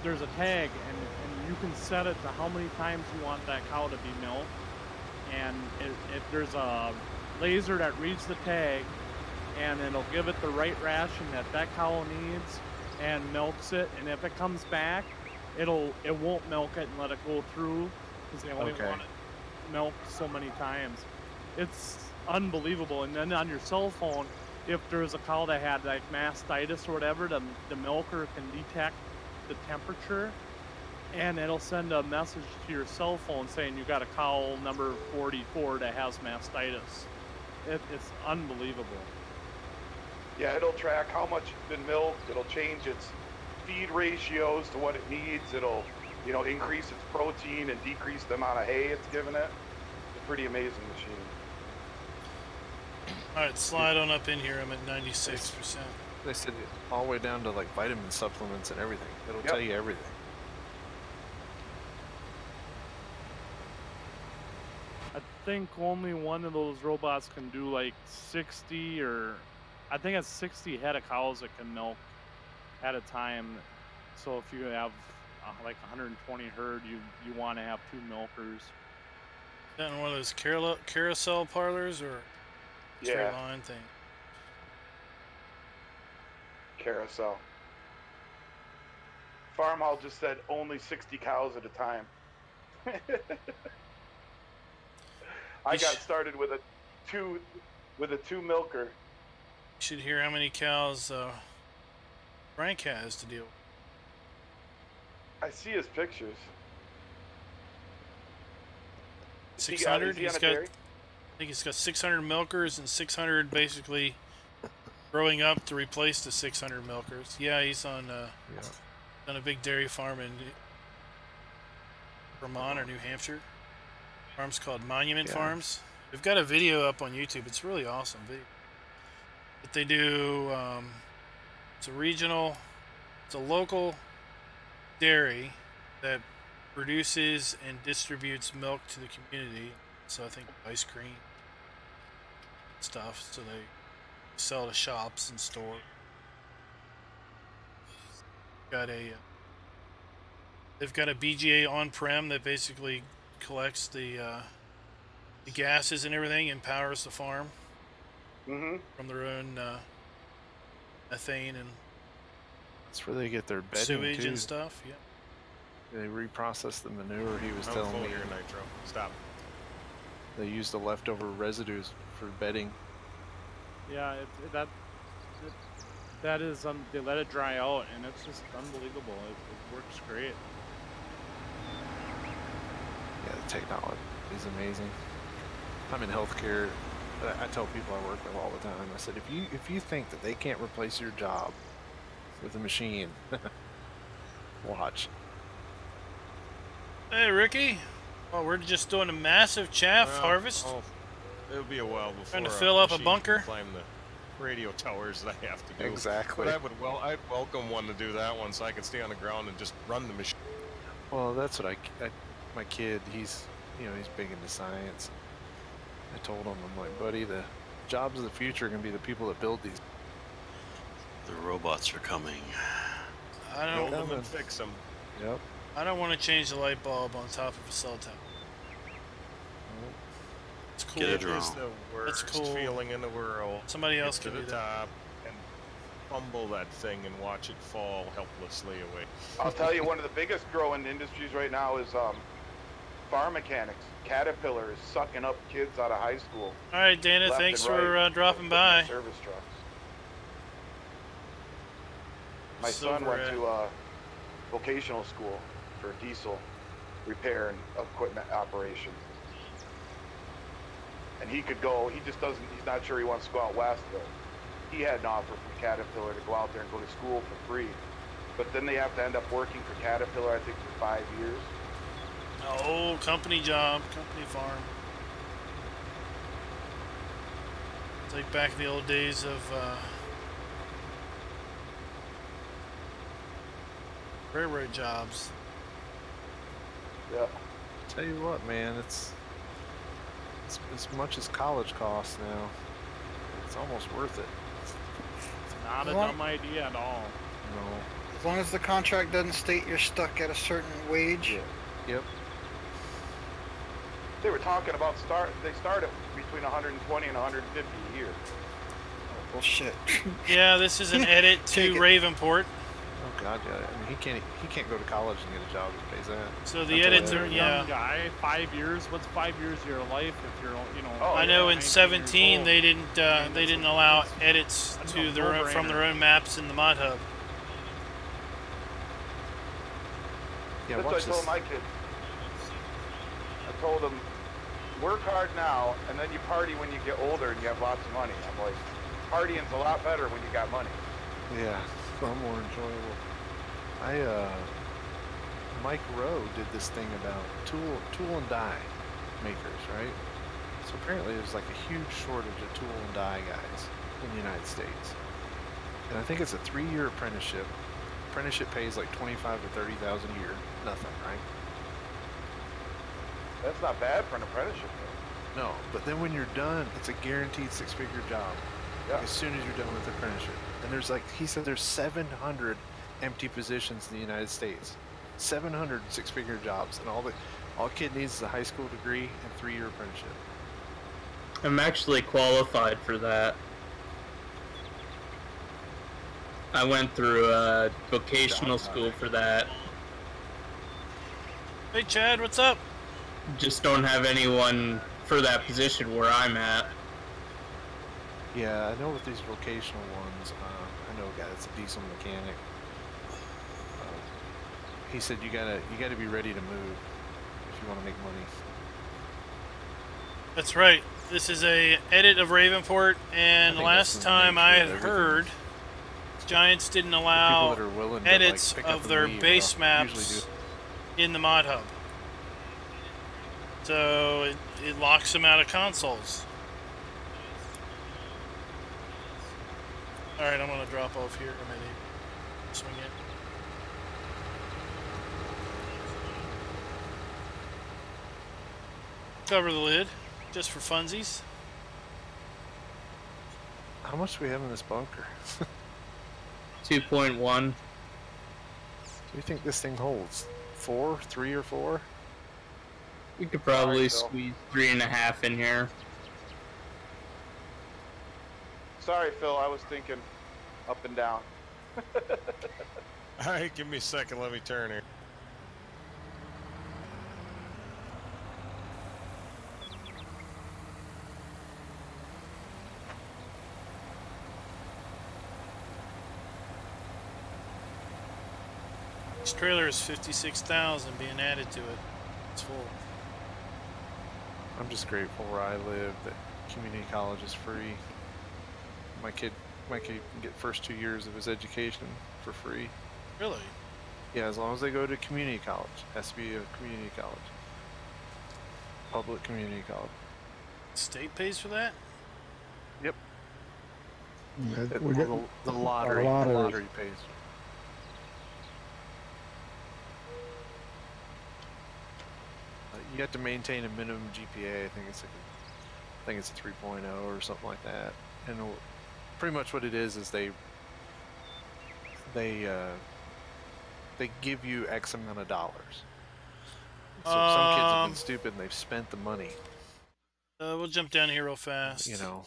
There's a tag, and you can set it to how many times you want that cow to be milked, and if there's a laser that reads the tag, and it'll give it the right ration that cow needs, and milks it. And if it comes back, it won't milk it and let it go through, because they only want it milked so many times. It's unbelievable. And then on your cell phone, if there's a cow that had like mastitis or whatever, the milker can detect the temperature, and it'll send a message to your cell phone saying you got a cow number 44 that has mastitis. It's unbelievable. Yeah, it'll track how much it's been milked. It'll change its feed ratios to what it needs. It'll, you know, increase its protein and decrease the amount of hay it's giving it. It's a pretty amazing machine. All right, slide on up in here. I'm at 96%. They said it all the way down to like vitamin supplements and everything. It'll tell you everything. I think only one of those robots can do like 60, or I think it's 60 head of cows that can milk at a time. So if you have like 120 herd, you want to have 2 milkers. Is that in one of those carousel parlors or straight line thing? Carousel. Farmhall just said only 60 cows at a time. I got started with a two milker. You should hear how many cows Frank has to deal with. I see his pictures. 600. I think he's got 600 milkers and 600 basically growing up to replace the 600 milkers. Yeah, he's on a big dairy farm in Vermont or New Hampshire. Farm's called Monument Farms. We've got a video up on YouTube. It's really awesome video. But they do, it's a local dairy that produces and distributes milk to the community. So I think ice cream stuff. So they sell to shops and stores. They've got a BGA on-prem that basically collects the gases and everything and powers the farm from their own methane and that's where they get their bedding sewage too. And stuff. Yeah, they reprocess the manure. He was telling me. Here, Nitro. Stop. They use the leftover residues for bedding. Yeah, that is they let it dry out, and it's just unbelievable. It works great. Yeah, the technology is amazing. I'm in healthcare. I tell people I work with all the time. I said, if you think that they can't replace your job with a machine, watch. Hey, Ricky. Oh, we're just doing a massive chaff harvest. It'll be a while before trying to fill up a bunker. Climb the radio towers that I have to do. Exactly. But I'd welcome one to do that one, so I can stay on the ground and just run the machine. Well, that's what my kid. He's big into science. I told him, I'm like, buddy, the jobs of the future are gonna be the people that build these. The robots are coming. I don't Build them and fix them. Yep. I don't want to change the light bulb on top of a cell tower. It's cool. Get a It drone. is the worst That's cool. feeling in the world. Somebody else Get can to do the that. top and fumble that thing and watch it fall helplessly away. I'll tell you, one of the biggest growing industries right now is farm mechanics. Caterpillar is sucking up kids out of high school. All right, Dana, left thanks and for right, dropping by. Service trucks. My Silver son went Ed. to vocational school for diesel repair and equipment operation. And he could go, he's not sure he wants to go out west, but he had an offer from Caterpillar to go out there and go to school for free. But then they have to end up working for Caterpillar, I think, for 5 years. Oh, company job, company farm. It's like back in the old days of railroad jobs. Yeah. Tell you what, man, it's as much as college costs now. It's almost worth it. Not a dumb idea at all. No. As long as the contract doesn't state you're stuck at a certain wage. Yeah. Yep. They were talking about they start at between 120 and 150 a year. Oh, well, shit. Yeah, this is an edit to Ravenport. Oh God, yeah. I mean, he can't go to college and get a job that pays that. So the edits are, yeah. Young guy, 5 years. What's 5 years of your life if you're, you know? Oh, I know in 17 they didn't allow it's edits to from no-brainer. their own maps in the mod hub. Yeah, That's what I told my kids. I told them, work hard now, and then you party when you get older and you have lots of money. I'm like, partying's a lot better when you got money. Yeah, a lot more enjoyable. Mike Rowe did this thing about tool and die makers, right? So apparently there's like a huge shortage of tool and die guys in the United States. And I think it's a 3-year apprenticeship. Apprenticeship pays like $25,000 to $30,000 a year. Nothing, right? That's not bad for an apprenticeship, though. No, but then when you're done, it's a guaranteed 6-figure job. Yeah. As soon as you're done with the apprenticeship. And there's like, he said there's 700 empty positions in the United States. 700 6-figure jobs, and all kid needs is a high school degree and 3-year apprenticeship. I'm actually qualified for that. I went through a vocational school for that. Hey Chad, what's up? Just don't have anyone for that position where I'm at. Yeah, I know with these vocational ones, I know a guy that's a diesel mechanic. He said you gotta be ready to move if you want to make money. That's right. This is a edit of Ravenport, and last time I had heard, Giants didn't allow edits of their base maps in the mod hub. So it locks them out of consoles. Alright, I'm going to drop off here. Maybe swing it. Cover the lid, just for funsies. How much do we have in this bunker? 2.1. Do you think this thing holds 3 or 4? We could probably squeeze 3.5 in here. Sorry, Phil, I was thinking up and down. All right, give me a second. Let me turn here. This trailer is 56,000 being added to it. It's full. I'm just grateful where I live that community college is free. My kid can get first 2 years of his education for free. Really? Yeah, as long as they go to community college. Has to be a community college. Public community college. State pays for that? Yep. We get The lottery. our lottery. The lottery pays. You have to maintain a minimum GPA. I think it's a 3.0 or something like that. And pretty much what it is they give you X amount of dollars. So some kids have been stupid and they've spent the money. We'll jump down here real fast. You know.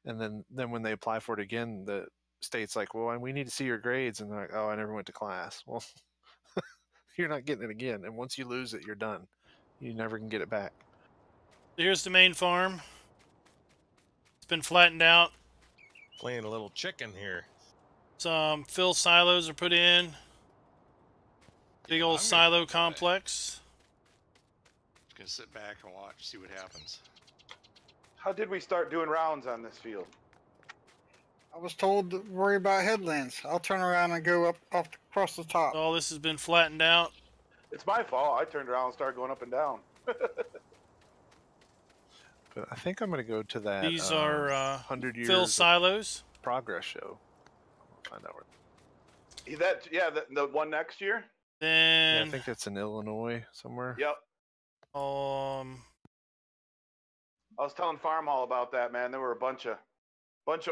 And then when they apply for it again, the state's like, well, we need to see your grades, and they're like, oh, I never went to class. Well, you're not getting it again, and once you lose it, you're done. You never can get it back. Here's the main farm. It's been flattened out. Playing a little chicken here. Some fill silos are put in. Big old silo complex. Just gonna sit back and watch, see what happens. How did we start doing rounds on this field? I was told to worry about headlands. I'll turn around and go across the top. All this has been flattened out. It's my fault. I turned around and started going up and down. But I think I'm going to go to that. These are 100 years fill silos. Progress show. I'll find out where. The one next year. Then Yeah, I think that's in Illinois somewhere. Yep. I was telling Farm Hall about that, man. There were a bunch of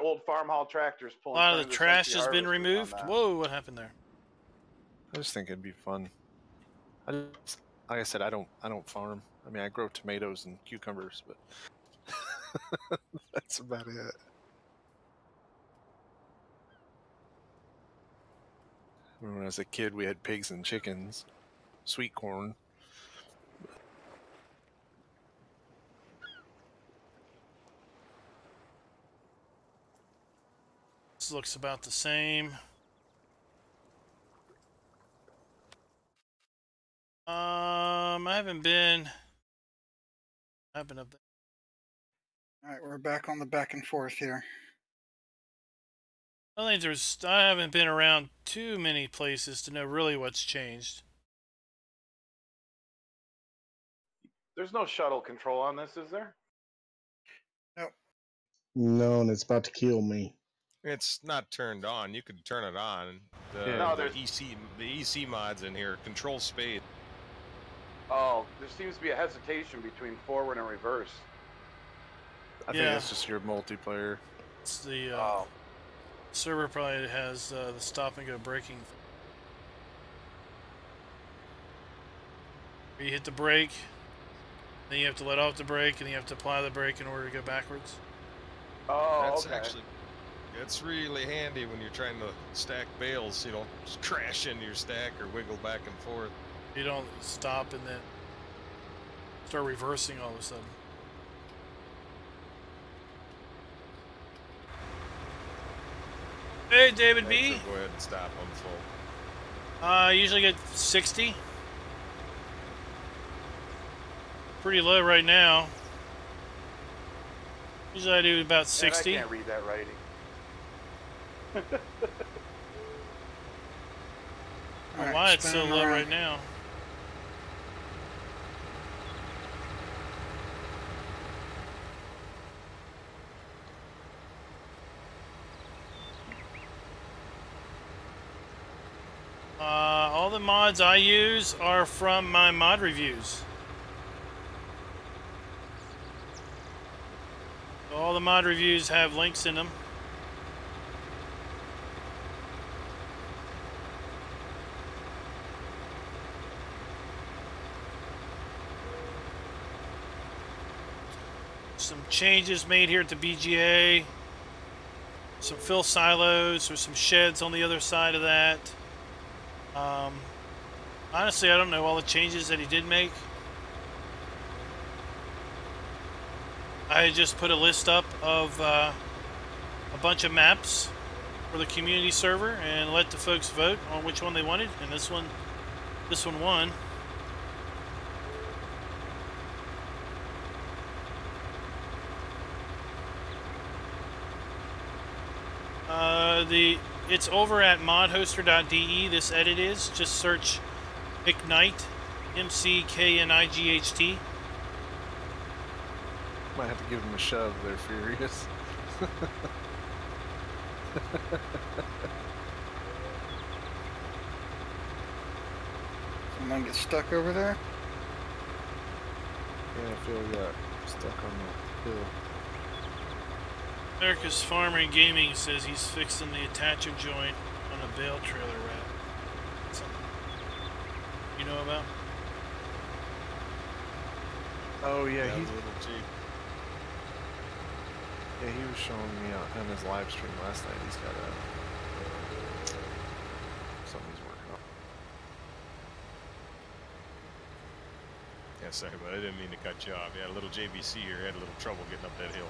old Farm Hall tractors a pulling. lot of the trash has been removed. Whoa, what happened there? I just think it'd be fun. like I said, I don't farm. I mean, I grow tomatoes and cucumbers, but that's about it. When I was a kid, we had pigs and chickens, sweet corn. This looks about the same. I haven't been up there. All right, we're back on the back and forth here. I haven't been around too many places to know really what's changed. There's no shuttle control on this, is there? Nope. No, and it's about to kill me. It's not turned on. You could turn it on. No, The there's- EC mods in here control spade. Oh, there seems to be a hesitation between forward and reverse. I think that's just your multiplayer. It's the server probably has the stop and go braking. You hit the brake, then you have to let off the brake, and then you have to apply the brake in order to go backwards. Oh, That's okay. actually, it's really handy when you're trying to stack bales, so you don't just crash into your stack or wiggle back and forth. You don't stop and then start reversing all of a sudden. Hey, David B. So go ahead and stop on full. I usually get 60. Pretty low right now. Usually I do about 60. I can't read that writing. I don't know why it's so low right now. All the mods I use are from my mod reviews. All the mod reviews have links in them. Some changes made here at the BGA. Some fill silos or some sheds on the other side of that. Honestly, I don't know all the changes that he did make. I just put a list up of a bunch of maps for the community server and let the folks vote on which one they wanted, and this one won. It's over at modhoster.de. This edit is. Just search McKnight, McKnight. Might have to give him a shove. They're furious. Someone get stuck over there? Yeah, I feel we got stuck on the hill. America's Farmer and Gaming says he's fixing the attacher joint on a bale trailer wrap. Something you know about? Oh yeah, That he. was a little cheap. Yeah, he was showing me on his live stream last night. He's got something he's working on. Yeah, sorry, but I didn't mean to cut you off. Yeah, a little JVC here had a little trouble getting up that hill.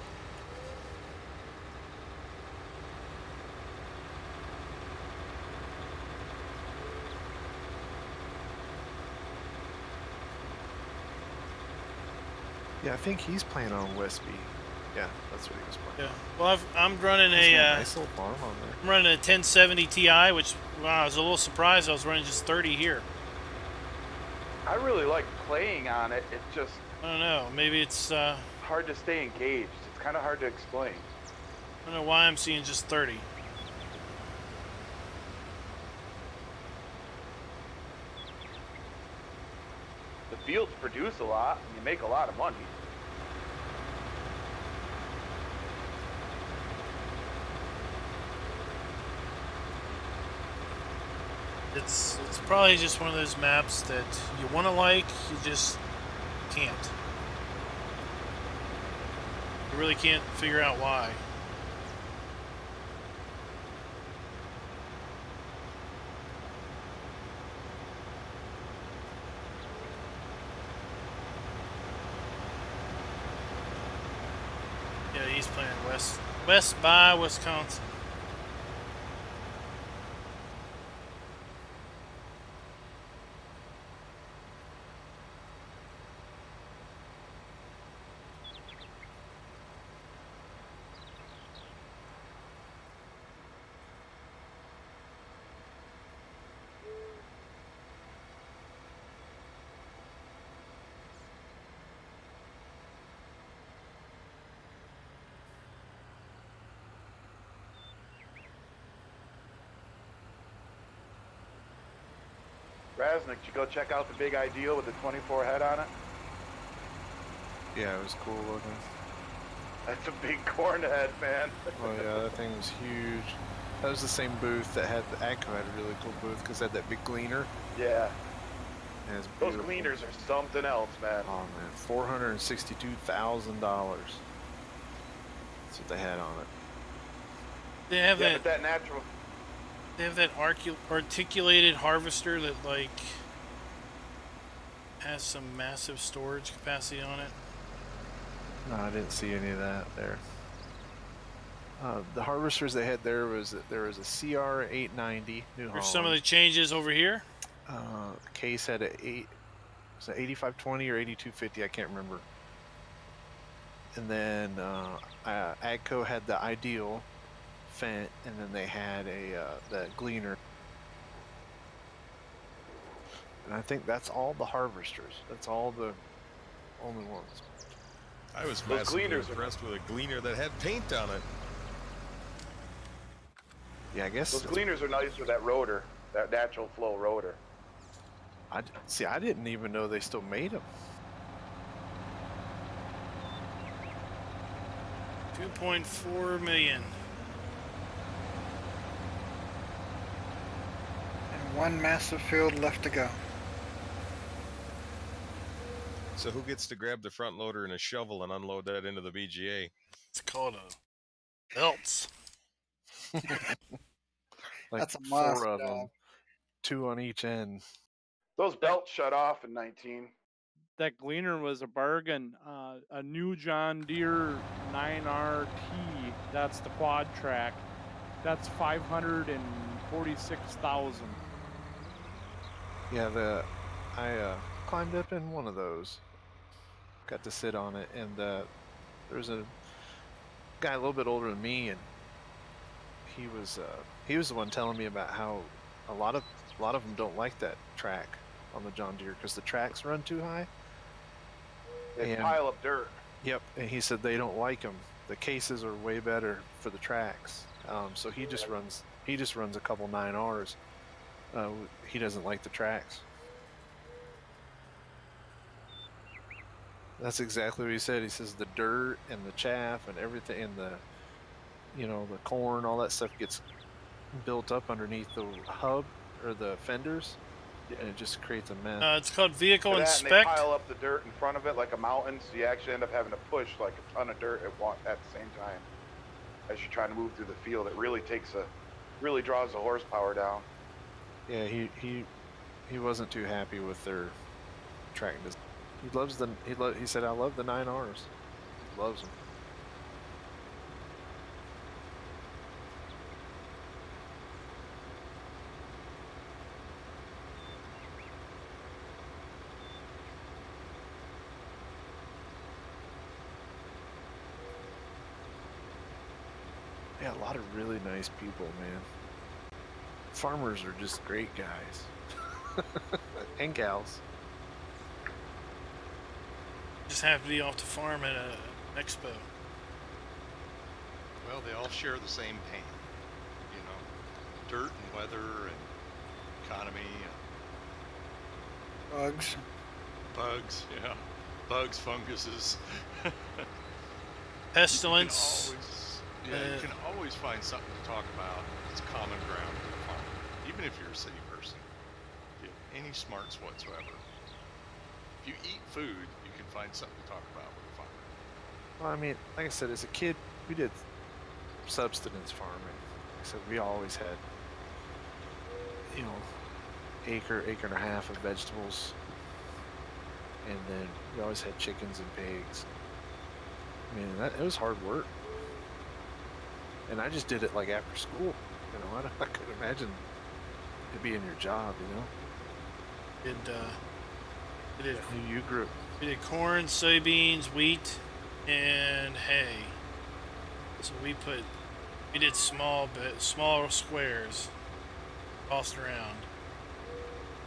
Yeah, I think he's playing on Westby. Yeah, that's what he was playing. Yeah. Well, I'm running He's got a nice little farm on there. I'm running a 1070 Ti, which wow, I was a little surprised. I was running just 30 here. I really like playing on it. It's just I don't know. Maybe it's hard to stay engaged. It's kind of hard to explain. I don't know why I'm seeing just 30. The fields produce a lot, and you make a lot of money. It's probably just one of those maps that you want to like, you just can't. You really can't figure out why. Yeah, he's playing West by Wisconsin. Raznik, did you go check out the big ideal with the 24 head on it? Yeah, it was cool looking. That's a big corn head, man. Oh yeah, that thing was huge. That was the same booth that had the AGCO had a really cool booth because it had that big gleaner. Yeah. And it's Those beautiful. gleaners are something else, man. Oh man, $462,000. That's what they had on it. They have Yeah, but that natural. They have that articulated harvester that like has some massive storage capacity on it. No, I didn't see any of that there. The harvesters they had there was a CR 890 New Holland. There's some of the changes over here. Case had was it 8520 or 8250? I can't remember. And then AGCO had the Ideal Fent, and then they had the Gleaner. And I think that's all the harvesters. That's all the only ones. I was massively impressed with a Gleaner that had paint on it. Yeah, I guess those Gleaners are nice with that rotor, that natural flow rotor. I didn't even know they still made them. 2.4 million. And one massive field left to go. So who gets to grab the front loader and a shovel and unload that into the BGA? It's called a belts. Like That's a 4 of them, 2 on each end. Those belts shut off in 19. That Gleaner was a bargain. A new John Deere 9RT, that's the quad track. That's $546,000. Yeah, I climbed up in one of those. Got to sit on it, and there was a guy a little bit older than me, and he was the one telling me about how a lot of them don't like that track on the John Deere because the tracks run too high. They pile up dirt. Yep, and he said they don't like them. The cases are way better for the tracks. So he just runs a couple 9Rs. He doesn't like the tracks. That's exactly what he said. He says the dirt and the chaff and everything, and the corn, all that stuff gets built up underneath the hub or the fenders, and it just creates a mess. It's called vehicle And inspect. they pile up the dirt in front of it like a mountain, so you actually end up having to push like a ton of dirt at the same time as you're trying to move through the field. It really really draws the horsepower down. Yeah, he wasn't too happy with their track design. He said, I love the 9Rs. He loves them. Yeah, a lot of really nice people, man. Farmers are just great guys. And gals. Just have to be off the farm at an expo. Well, they all share the same pain. You know, dirt and weather and economy and Bugs. bugs. Yeah, bugs, funguses. Pestilence. You can always find something to talk about. It's common ground to the farm. Even even if you're a city person, if you have any smarts whatsoever, if you eat food, you can find something to talk about with a farmer. Well, I mean, like I said, as a kid, we did subsistence farming. Like I said, we always had, you know, acre and a half of vegetables, and then we always had chickens and pigs. I mean, it was hard work, and I just did it like after school. You know, I couldn't imagine it being your job. You know, you grew. We did corn, soybeans, wheat, and hay. So we did small squares tossed around.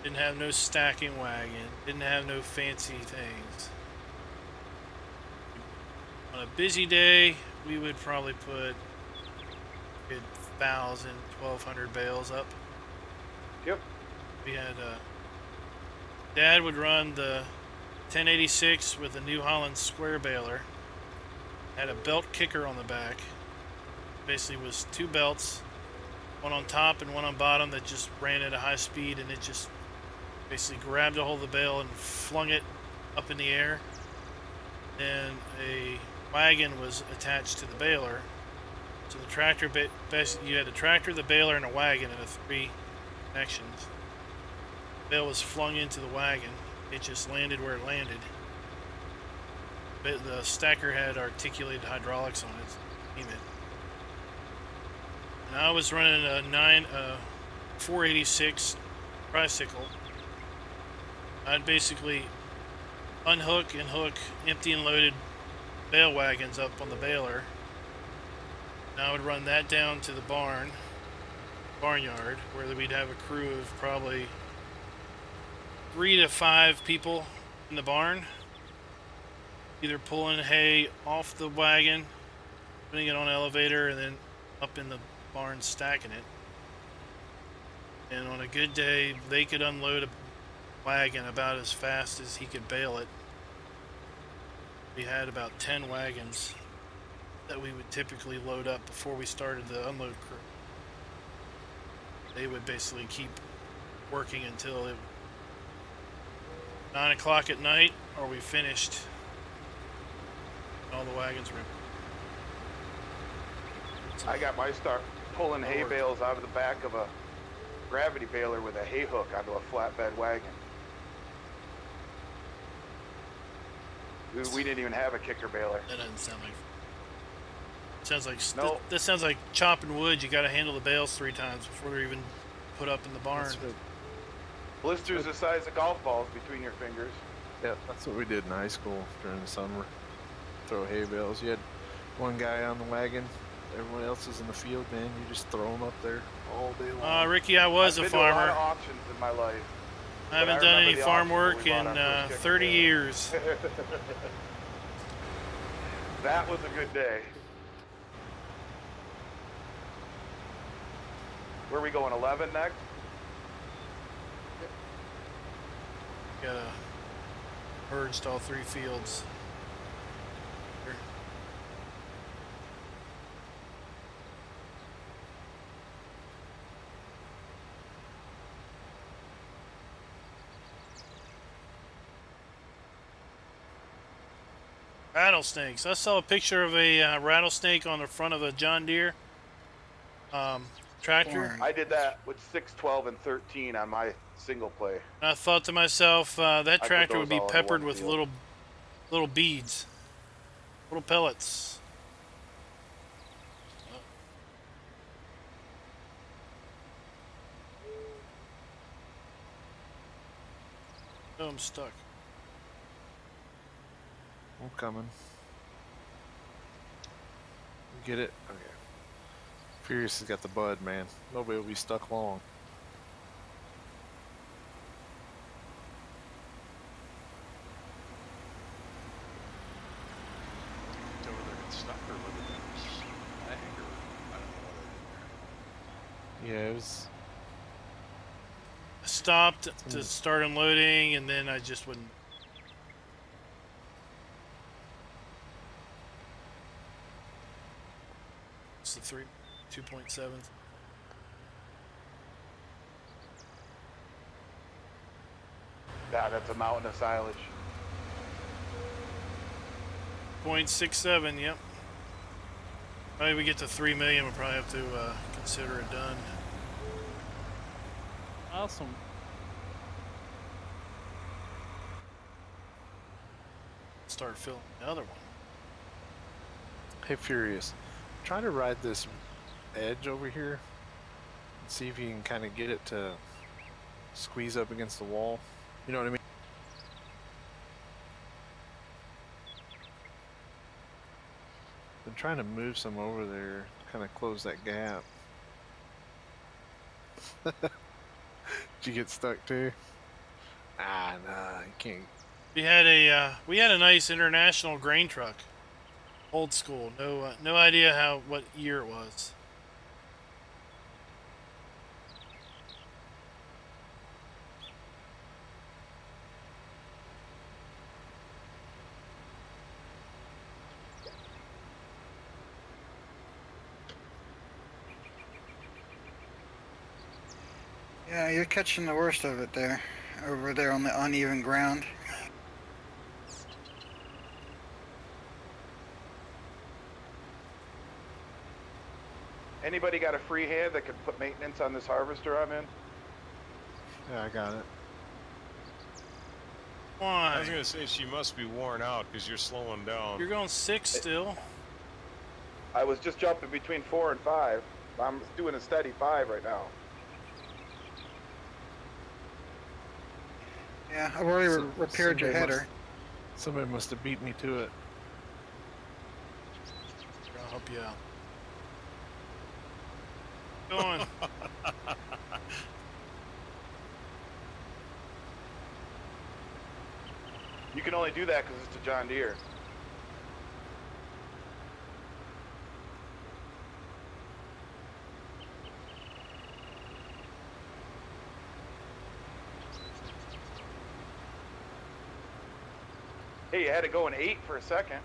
Didn't have no stacking wagon. Didn't have no fancy things. On a busy day, we would probably put a good 1,000, 1,200 bales up. Yep. We had Dad would run the 1086 with a New Holland square baler. Had a belt kicker on the back. Basically was 2 belts, one on top and one on bottom, that just ran at a high speed, and it just basically grabbed a hold of the bale and flung it up in the air. And a wagon was attached to the baler. So the tractor, you had the tractor, the baler, and a wagon in a 3 connections. The bale was flung into the wagon. It just landed where it landed. But the stacker had articulated hydraulics on it. And I was running a 486 tricycle. I'd basically unhook and hook empty and loaded bale wagons up on the baler. And I would run that down to the barnyard, where we'd have a crew of probably 3 to 5 people in the barn, either pulling hay off the wagon, putting it on an elevator, and then up in the barn stacking it. And on a good day, they could unload a wagon about as fast as he could bale it. We had about 10 wagons that we would typically load up before we started the unload crew. They would basically keep working until 9 o'clock at night, or we finished. All the wagons were. I got my start pulling hay bales out of the back of a gravity baler with a hay hook onto a flatbed wagon. We didn't even have a kicker baler. That doesn't sound like. Sounds like no. This sounds like chopping wood. You got to handle the bales 3 times before they're even put up in the barn. Blisters the size of golf balls between your fingers. Yeah, that's what we did in high school during the summer. Throw hay bales. You had one guy on the wagon. Everyone else is in the field, man. You just throw them up there all day long. Ricky, I was a farmer. I've been to a lot of auctions in my life. I haven't done any farm work in 30 years. That was a good day. Where are we going, 11 next? Gotta merged all 3 fields. Here. Rattlesnakes. I saw a picture of a rattlesnake on the front of a John Deere tractor. I did that with 6, 12, and 13 on my single play. And I thought to myself, that tractor would be peppered with little beads, little pellets. Oh, I'm stuck. I'm coming. You get it? Okay. Furious has got the bud, man. Nobody will be stuck long. Over there got stuck or whether that was lag or I don't know what I did there. Yeah, it was. I stopped to start unloading, and then I just wouldn't. It's the 2.7. That's a mountain of silage. 0.67, yep. Maybe we get to 3 million, we'll probably have to consider it done. Awesome. Start filling another one. Hey, Furious, try to ride this edge over here and see if you can kind of get it to squeeze up against the wall. You know what I mean? Been trying to move some over there, kind of close that gap. Did you get stuck too? Ah, nah, you can't. We had a nice international grain truck, old school. No idea what year it was. Yeah, you're catching the worst of it there, over there on the uneven ground. Anybody got a free hand that could put maintenance on this harvester I'm in? Yeah, I got it. I was Why? gonna say she must be worn out because you're slowing down. You're going 6 still. I was just jumping between 4 and 5. I'm doing a steady 5 right now. Yeah, I've already repaired your somebody header. Somebody must have beat me to it. I'll help you out. Go on. You can only do that because it's a John Deere. Hey, you had it going 8 for a second.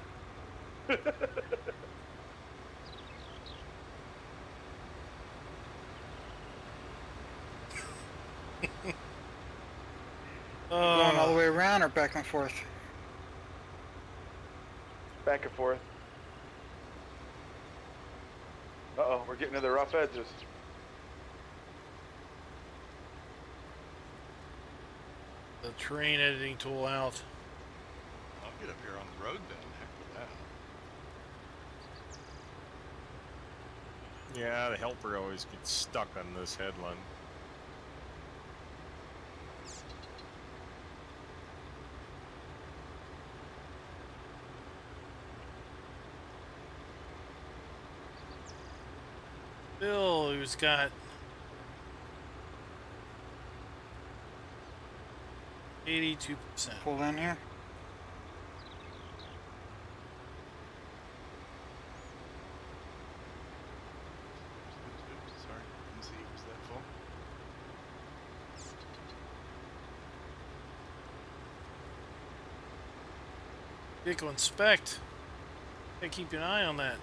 Going all the way around or back and forth? Back and forth. Uh-oh, we're getting to the rough edges. The terrain editing tool out. I'll get up here on the road then. Heck with that. Yeah, the helper always gets stuck on this headland. Bill, who's got 82%. Pull in here. Oops, sorry, didn't see it was that full. Vehicle inspect. Gotta keep an eye on that.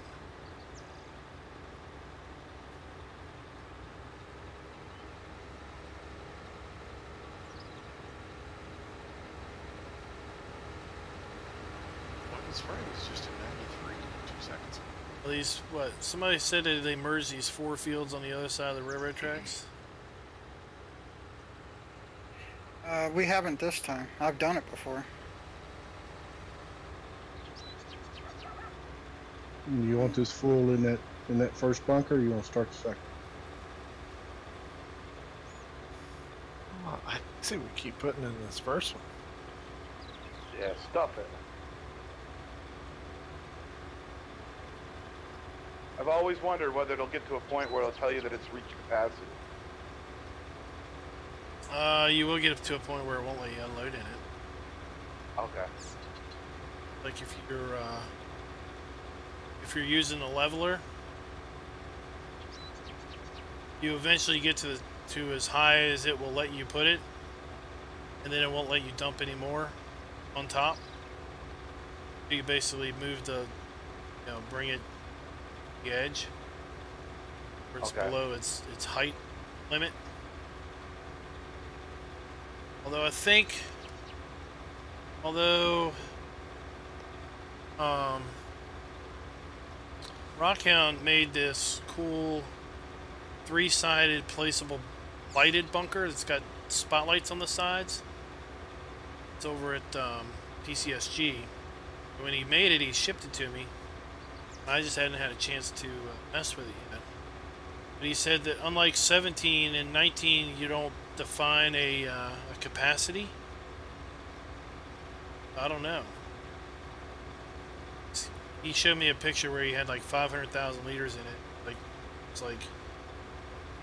This frame is just at 93, 2 seconds. At least, what? Somebody said that they merged these 4 fields on the other side of the railroad tracks. We haven't this time. I've done it before. You want this full in that first bunker, or you want to start the second? Oh, I see we keep putting in this first one. Yeah, stuff it. I've always wondered whether it'll get to a point where it'll tell you that it's reached capacity. You will get to a point where it won't let you unload in it. Okay. Like if you're using a leveler, you eventually get to as high as it will let you put it, and then it won't let you dump any more on top. You basically move bring it to the edge where it's below its height limit. Although I think Although, Rockhound made this cool 3-sided placeable lighted bunker that's got spotlights on the sides. It's over at PCSG. When he made it, he shipped it to me. I just hadn't had a chance to mess with it yet. But he said that unlike 17 and 19, you don't define a capacity. I don't know. He showed me a picture where he had like 500,000 liters in it. Like, it's like,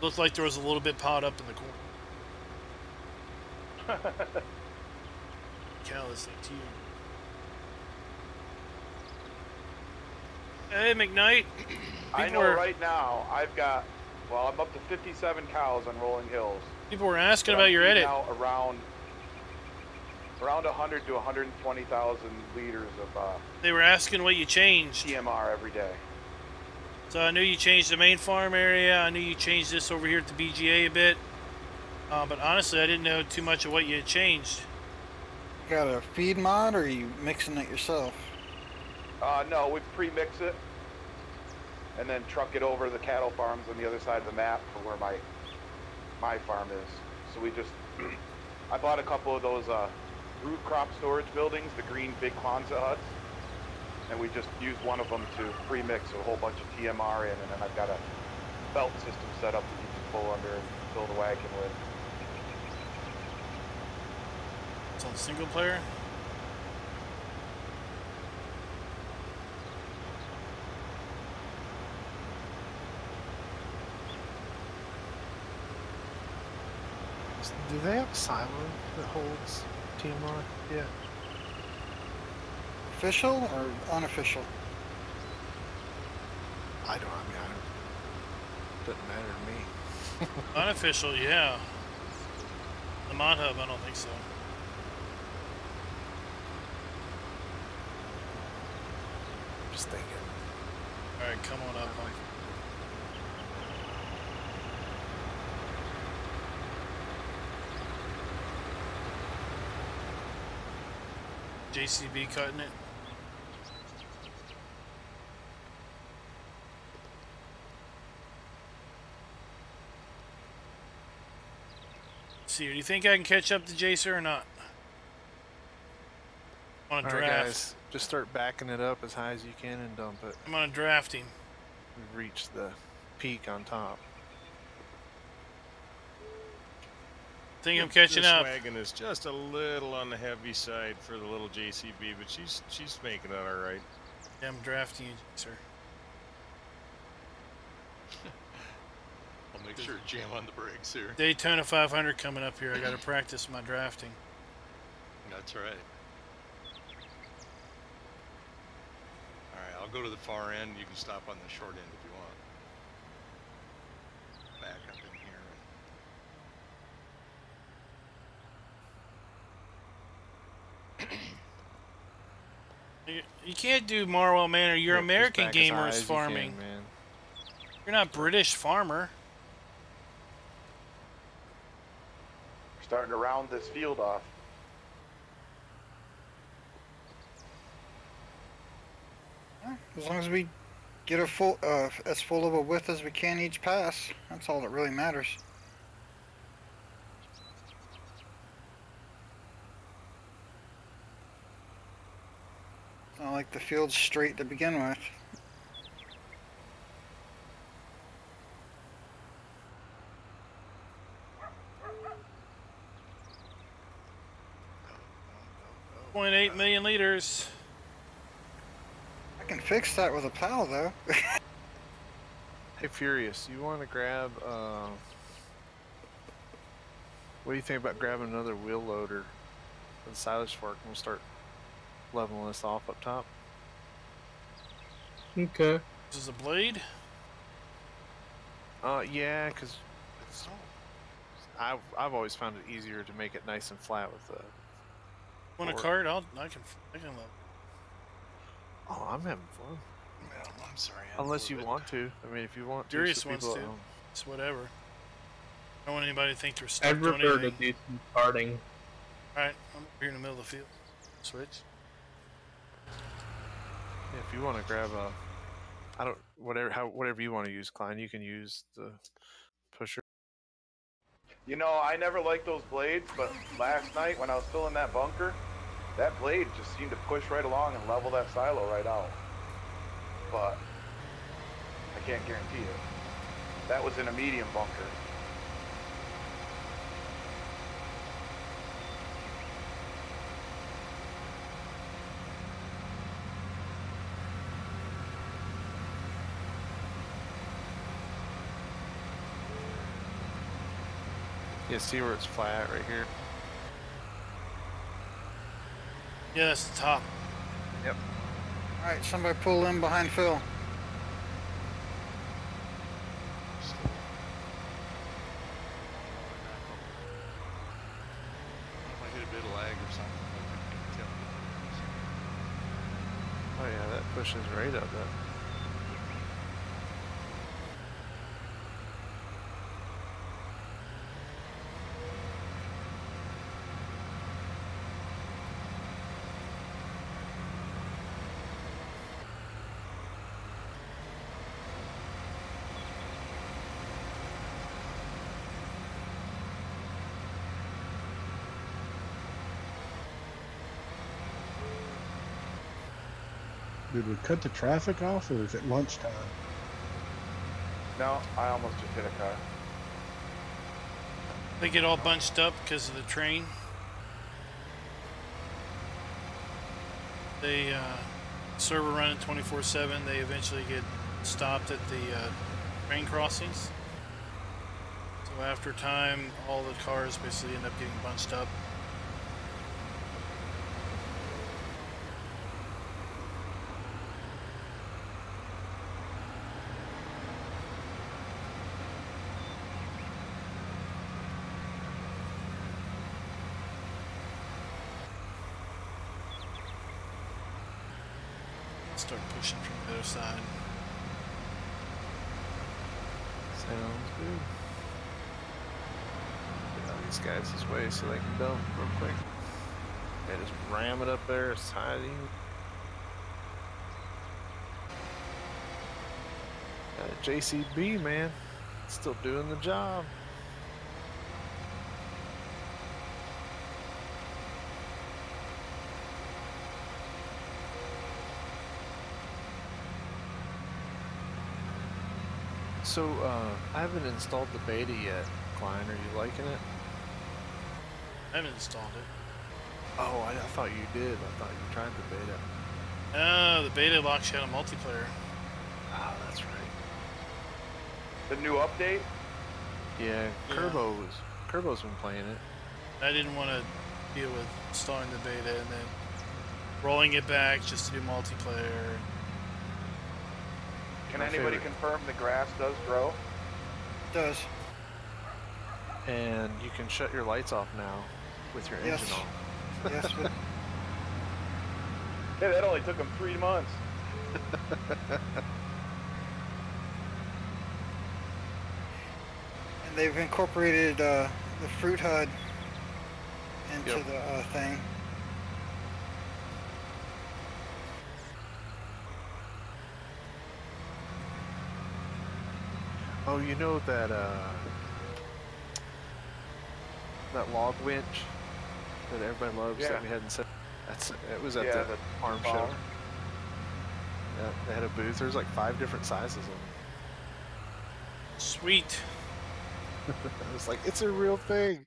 looked like there was a little bit piled up in the corner. Cow, this thing's huge. Hey, McKnight. I know right now I've got, well, I'm up to 57 cows on Rolling Hills. People were asking about your edit. Now around 100 to 120,000 liters of they were asking what you changed. TMR every day. So I knew you changed the main farm area. I knew you changed this over here at the BGA a bit. But honestly, I didn't know too much of what you had changed. You got a feed mod, or are you mixing it yourself? No, we pre-mix it and then truck it over to the cattle farms on the other side of the map for where my farm is. So we just, I bought a couple of those root crop storage buildings, the green big Kwanzaa huts, and we just used one of them to pre-mix a whole bunch of TMR in, and then I've got a belt system set up that you can pull under and fill the wagon with. It's on single player. Do they have a silo that holds TMR? Yeah. Official or unofficial? I don't. Doesn't matter to me. Unofficial, yeah. The mod hub, I don't think so. Just thinking. All right, come on up. JCB cutting it. Let's see, do you think I can catch up to Jacer or not? On a draft. Alright guys, just start backing it up as high as you can and dump it. I'm on a draft him. We've reached the peak on top. Think I'm catching up. This wagon is just a little on the heavy side for the little JCB, but she's making it all right. Yeah, I'm drafting you, sir. I'll make sure to jam on the brakes here. Daytona 500 coming up here. I got to practice my drafting. That's right. All right, I'll go to the far end. You can stop on the short end if you want. Back up in here. You can't do Marwell Manor. You're Yep, American just back as high gamers as you farming. can, man. You're not British farmer. We're starting to round this field off. As long as we get a full, as full of a width as we can each pass, that's all that really matters. It's not like the field's straight to begin with. .8 million liters. I can fix that with a plow, though. Hey Furious, you want to grab, what do you think about grabbing another wheel loader for the silage fork and we'll start leveling this off up top? Okay. This is a blade? Yeah, because I've always found it easier to make it nice and flat with the... Want a cart? I can level. Oh, I'm having fun. No, I'm sorry. Unless you want to. I mean, if you want to. Darius so wants people to. at home. It's whatever. I don't want anybody to think they're I stuck doing prefer to anything. do some starting. Alright, I'm here in the middle of the field. Switch. Yeah, if you want to grab a, whatever you want to use, Klein, you can use the pusher. You know, I never liked those blades, but last night when I was still in that bunker, that blade just seemed to push right along and level that silo right out. But I can't guarantee it. That was in a medium bunker. Yeah, see where it's flat right here? Yeah, that's the top. Yep. Alright, somebody pull in behind Phil. Might hit a bit of lag or something. I can't tell. Oh yeah, that pushes right up that. Did we cut the traffic off, or is it lunchtime? No, I almost just hit a car. They get all bunched up because of the train. They server running 24/7. They eventually get stopped at the train crossings. So after time, all the cars basically end up getting bunched up. Start pushing from the other side. Sounds good. Get out these guys this way so they can dump real quick. They just ram it up there, siding. Got a JCB, man. Still doing the job. So, I haven't installed the beta yet, Klein. Are you liking it? I haven't installed it. Oh, I thought you did. I thought you tried the beta. No, the beta locks you out of multiplayer. Oh, that's right. The new update? Yeah, Kerbo's been playing it. I didn't want to deal with installing the beta and then rolling it back just to do multiplayer. Can anybody confirm the grass does grow? It does. And you can shut your lights off now with your engine on. Yes, but Hey, that only took them 3 months. and they've incorporated the fruit HUD into Yep. the thing. Oh, you know that that log winch that everybody loves that we hadn't said. It was at the farm show. Yeah, they had a booth. There's like 5 different sizes of them. Sweet. I was like, it's a real thing.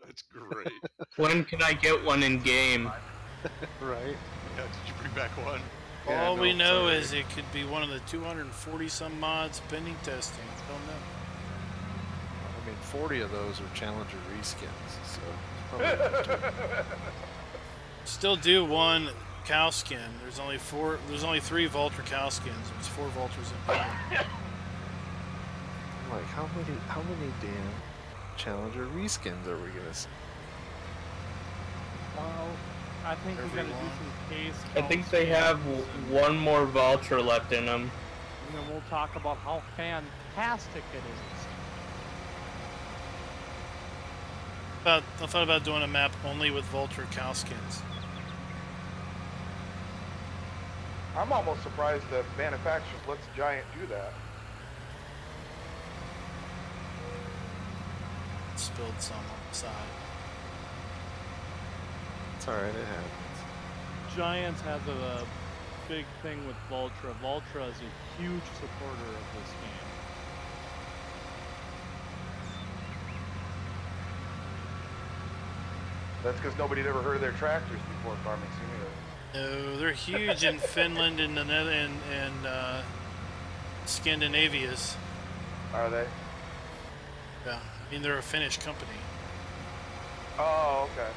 That's great. When can I get one in game? Right. Yeah, did you bring back one? Yeah, All we no, know sorry. is it could be one of the 240 some mods pending testing. Don't know. I mean, 40 of those are Challenger reskins, so it's probably Still do one cow skin. There's only 4. There's only 3 Vulture cow skins. There's 4 Vultures in game. I'm like, how many damn Challenger reskins are we gonna see? Well, I think we're gonna do some case. I think they have one more Vulture left in them. And then we'll talk about how fantastic it is. I thought about doing a map only with Vulture cow skins. I'm almost surprised that manufacturers lets Giant do that. Spilled some on the side. It's alright, it happens. Giants has a big thing with Vultra. Vultra is a huge supporter of this game. That's because nobody had ever heard of their tractors before Farming Simulator. No, they're huge in Finland and Scandinavias. Are they? Yeah, I mean they're a Finnish company. Oh, okay.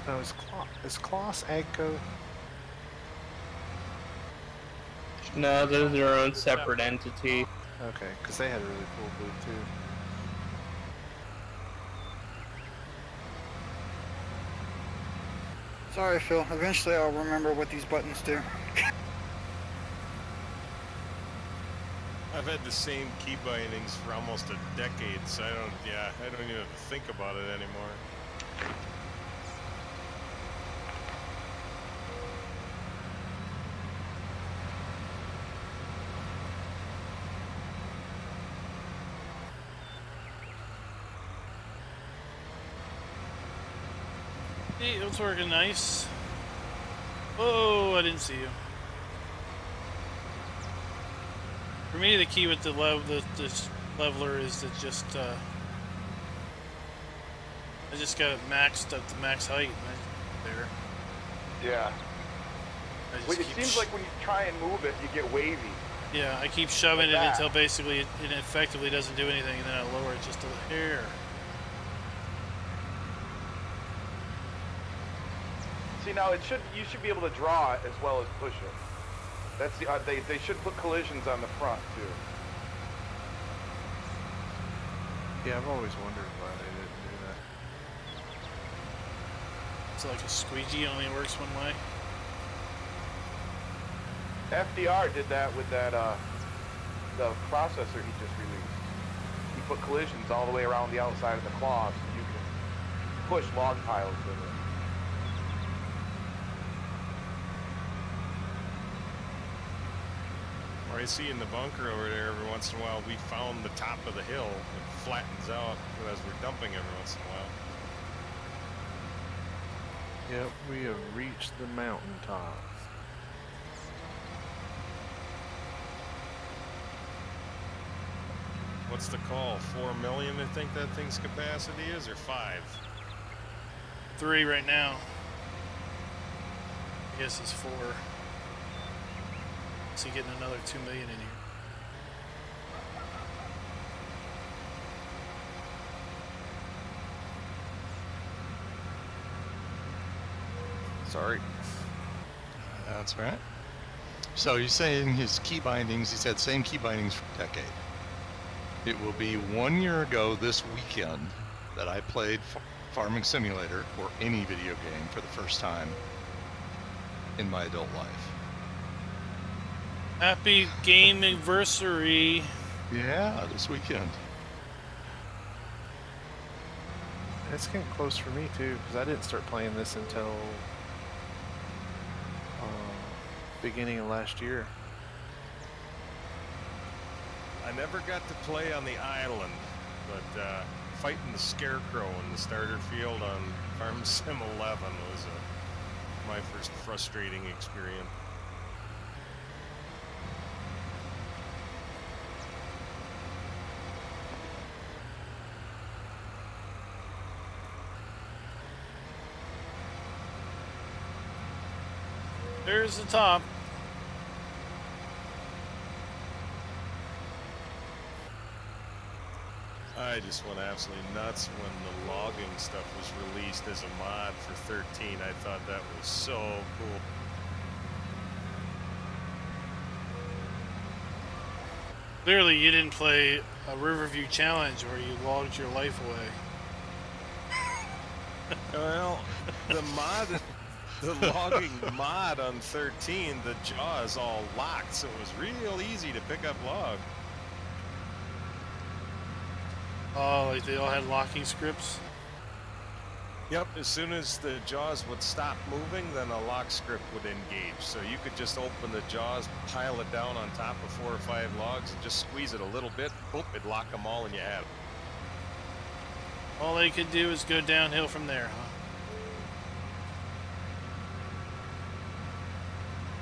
No, is Klaus Agco? No, they're their own separate entity. Okay, because they had a really cool booth too. Sorry, Phil. Eventually I'll remember what these buttons do. I've had the same key bindings for almost a decade, so I don't even have to think about it anymore. Hey, it's working nice. Oh, I didn't see you. For me, the key with the leveler is to just I just got it maxed up to max height. There. Yeah. Well, it seems like when you try and move it, you get wavy. Yeah, I keep shoving Like it that. until basically it effectively doesn't do anything, and then I lower it just a hair. See, now you should be able to draw it as well as push it. That's the they should put collisions on the front too. Yeah, I've always wondered why they didn't do that. It's like a squeegee, only works one way. FDR did that with that the processor he just released. He put collisions all the way around the outside of the claw, so you can push log piles with it. Or I see in the bunker over there every once in a while, we found the top of the hill. It flattens out as we're dumping every once in a while. Yep, we have reached the mountaintop. What's the call? 4 million, I think that thing's capacity is, or 5? 3 right now. I guess it's 4. So getting another 2 million in here. Sorry. That's right. So you're saying his key bindings, he said same key bindings for a decade. It will be 1 year ago this weekend that I played Farming Simulator or any video game for the first time in my adult life. Happy game anniversary. Yeah, this weekend. It's getting close for me too, because I didn't start playing this until beginning of last year. I never got to play on the island, but fighting the scarecrow in the starter field on Farm Sim 11 was my first frustrating experience. There's the top. I just went absolutely nuts when the logging stuff was released as a mod for 13. I thought that was so cool. Clearly, you didn't play a Riverview Challenge where you logged your life away. Well, the logging mod on 13, the jaw is all locked, so it was real easy to pick up log. Oh, like they all had locking scripts? Yep, as soon as the jaws would stop moving, then a lock script would engage. So you could just open the jaws, pile it down on top of 4 or 5 logs, and just squeeze it a little bit. Boop, it'd lock them all, and you had them. All they could do is go downhill from there, huh?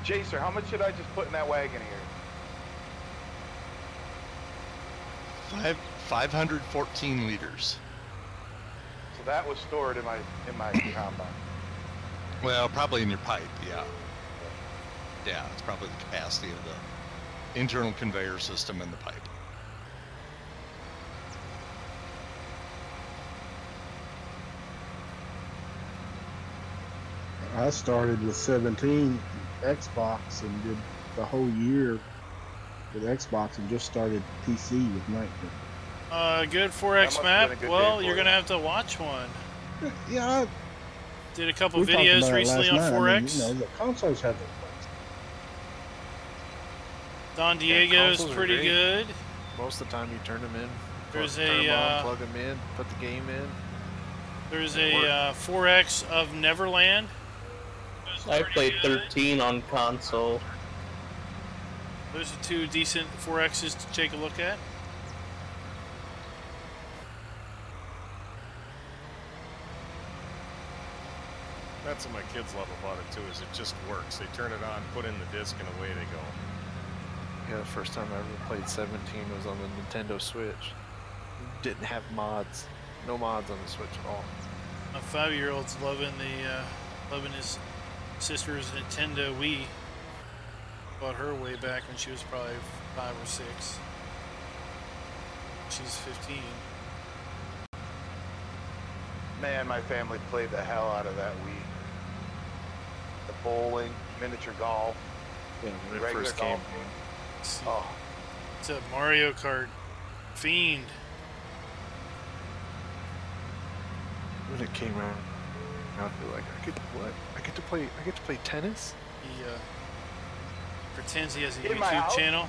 Jacer, how much should I just put in that wagon here? 514 liters. So that was stored in my combine. Well, probably in your pipe, yeah. Yeah, it's probably the capacity of the internal conveyor system in the pipe. I started with 17 Xbox and did the whole year with Xbox and just started PC with 19. Good That 4X must've map. been a good Well, day you're for gonna you. have to watch one. Yeah, Did a couple we talked videos about it recently last on night. 4X. I mean, you know, the consoles have their place. Don Diego's consoles are pretty great. good. Most of the time you turn them in. There's turn 'em a on, plug them in, put the game in. there's a 4X of Neverland. I played 13 on console. Those are 2 decent 4Xs to take a look at. That's what my kids love about it too, is it just works. They turn it on, put in the disc, and away they go. Yeah, the first time I ever played 17 was on the Nintendo Switch. Didn't have mods. No mods on the Switch at all. My 5-year-old's loving his sister's Nintendo Wii. Bought her way back when she was probably 5 or 6. She's 15. Man, my family played the hell out of that Wii. The bowling, miniature golf, Yeah, when it regular first golf. came. Oh, It's a Mario Kart fiend. When it came around, I feel like I get to play tennis. He pretends he has a In my YouTube house? channel.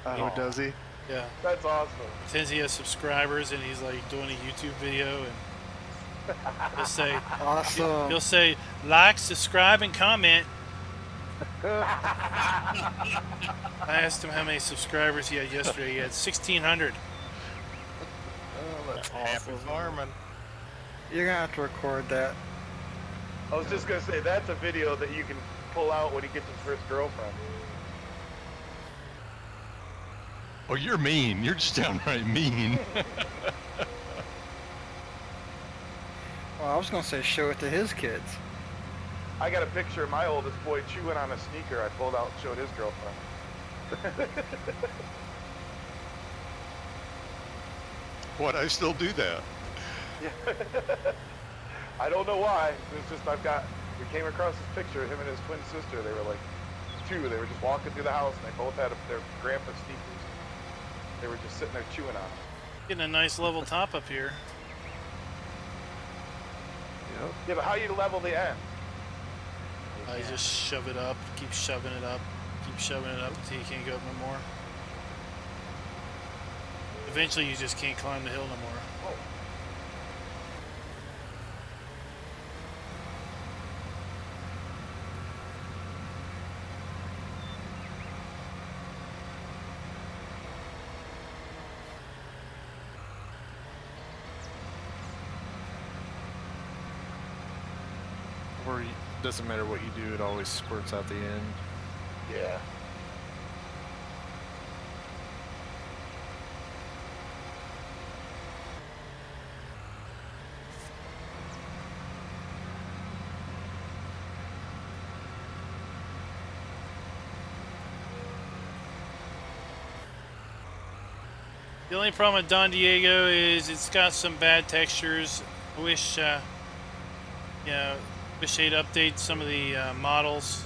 Oh, does he? Yeah. that's awesome. Pretends he has subscribers and he's like doing a YouTube video and he'll say Awesome. he'll say like, subscribe, and comment. I asked him how many subscribers he had yesterday. He had 1,600. Oh, that's Happy awesome. farming. You're gonna have to record that. I was just gonna say that's a video that you can pull out when he gets his first girlfriend. Oh, you're mean. You're just downright mean. Well, I was gonna say show it to his kids. I got a picture of my oldest boy chewing on a sneaker I pulled out and showed his girlfriend. What? I still do that. Yeah. I don't know why. It's just we came across this picture of him and his twin sister. They were like 2. They were just walking through the house and they both had their grandpa sneakers. They were just sitting there chewing on them. Getting a nice level top up here. Yep. Yeah, but how do you level the end? I just shove it up, keep shoving it up, keep shoving it up until you can't go up no more. Eventually you just can't climb the hill no more. Oh. Or doesn't matter what you do, it always squirts out the end. Yeah. The only problem with Don Diego is it's got some bad textures. I wish, wish they'd update some of the models.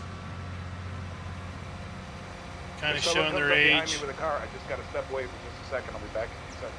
Kind of If someone showing their comes up behind age. me with a car, I just gotta step away for just a second. I'll be back in a second.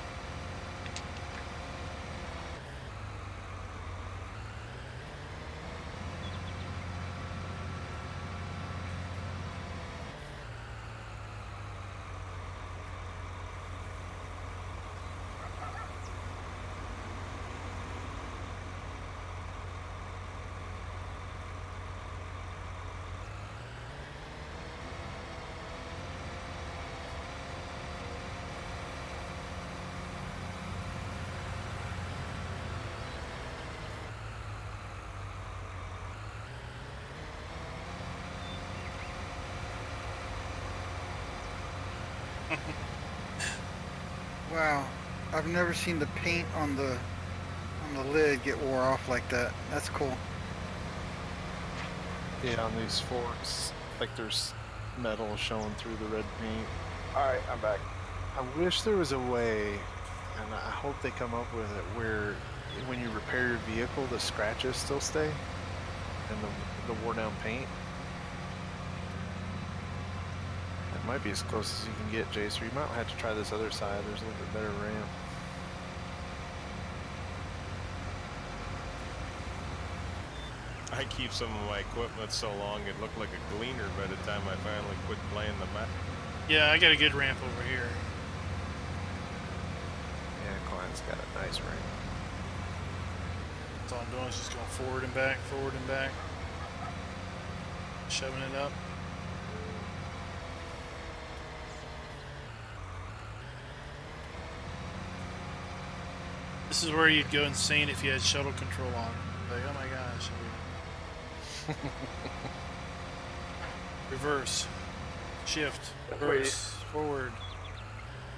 Wow, I've never seen the paint on the lid get wore off like that. That's cool. Yeah, on these forks, like there's metal showing through the red paint. All right, I'm back. I wish there was a way, and I hope they come up with it, where when you repair your vehicle, the scratches still stay and the wore down paint. It might be as close as you can get, Jace, or you might have to try this other side. There's a little bit better ramp. I keep some of my equipment so long it looked like a gleaner by the time I finally quit playing the map. Yeah, I got a good ramp over here. Yeah, Klein's got a nice ramp. That's all I'm doing is just going forward and back, shoving it up. This is where you'd go insane if you had shuttle control on. Like, oh my gosh. Reverse. Shift. Reverse. Forward.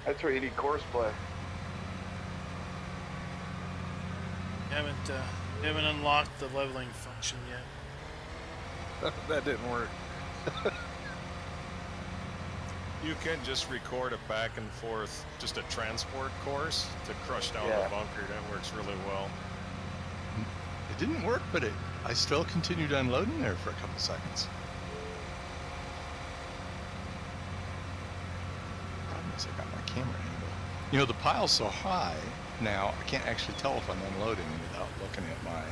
That's where you need course play. Haven't unlocked the leveling function yet. That didn't work. You can just record a back and forth, just a transport course to crush down the bunker. That works really well. It didn't work, but I still continued unloading there for a couple seconds. Problem is I got my camera angle. You know, the pile's so high now, I can't actually tell if I'm unloading without looking at my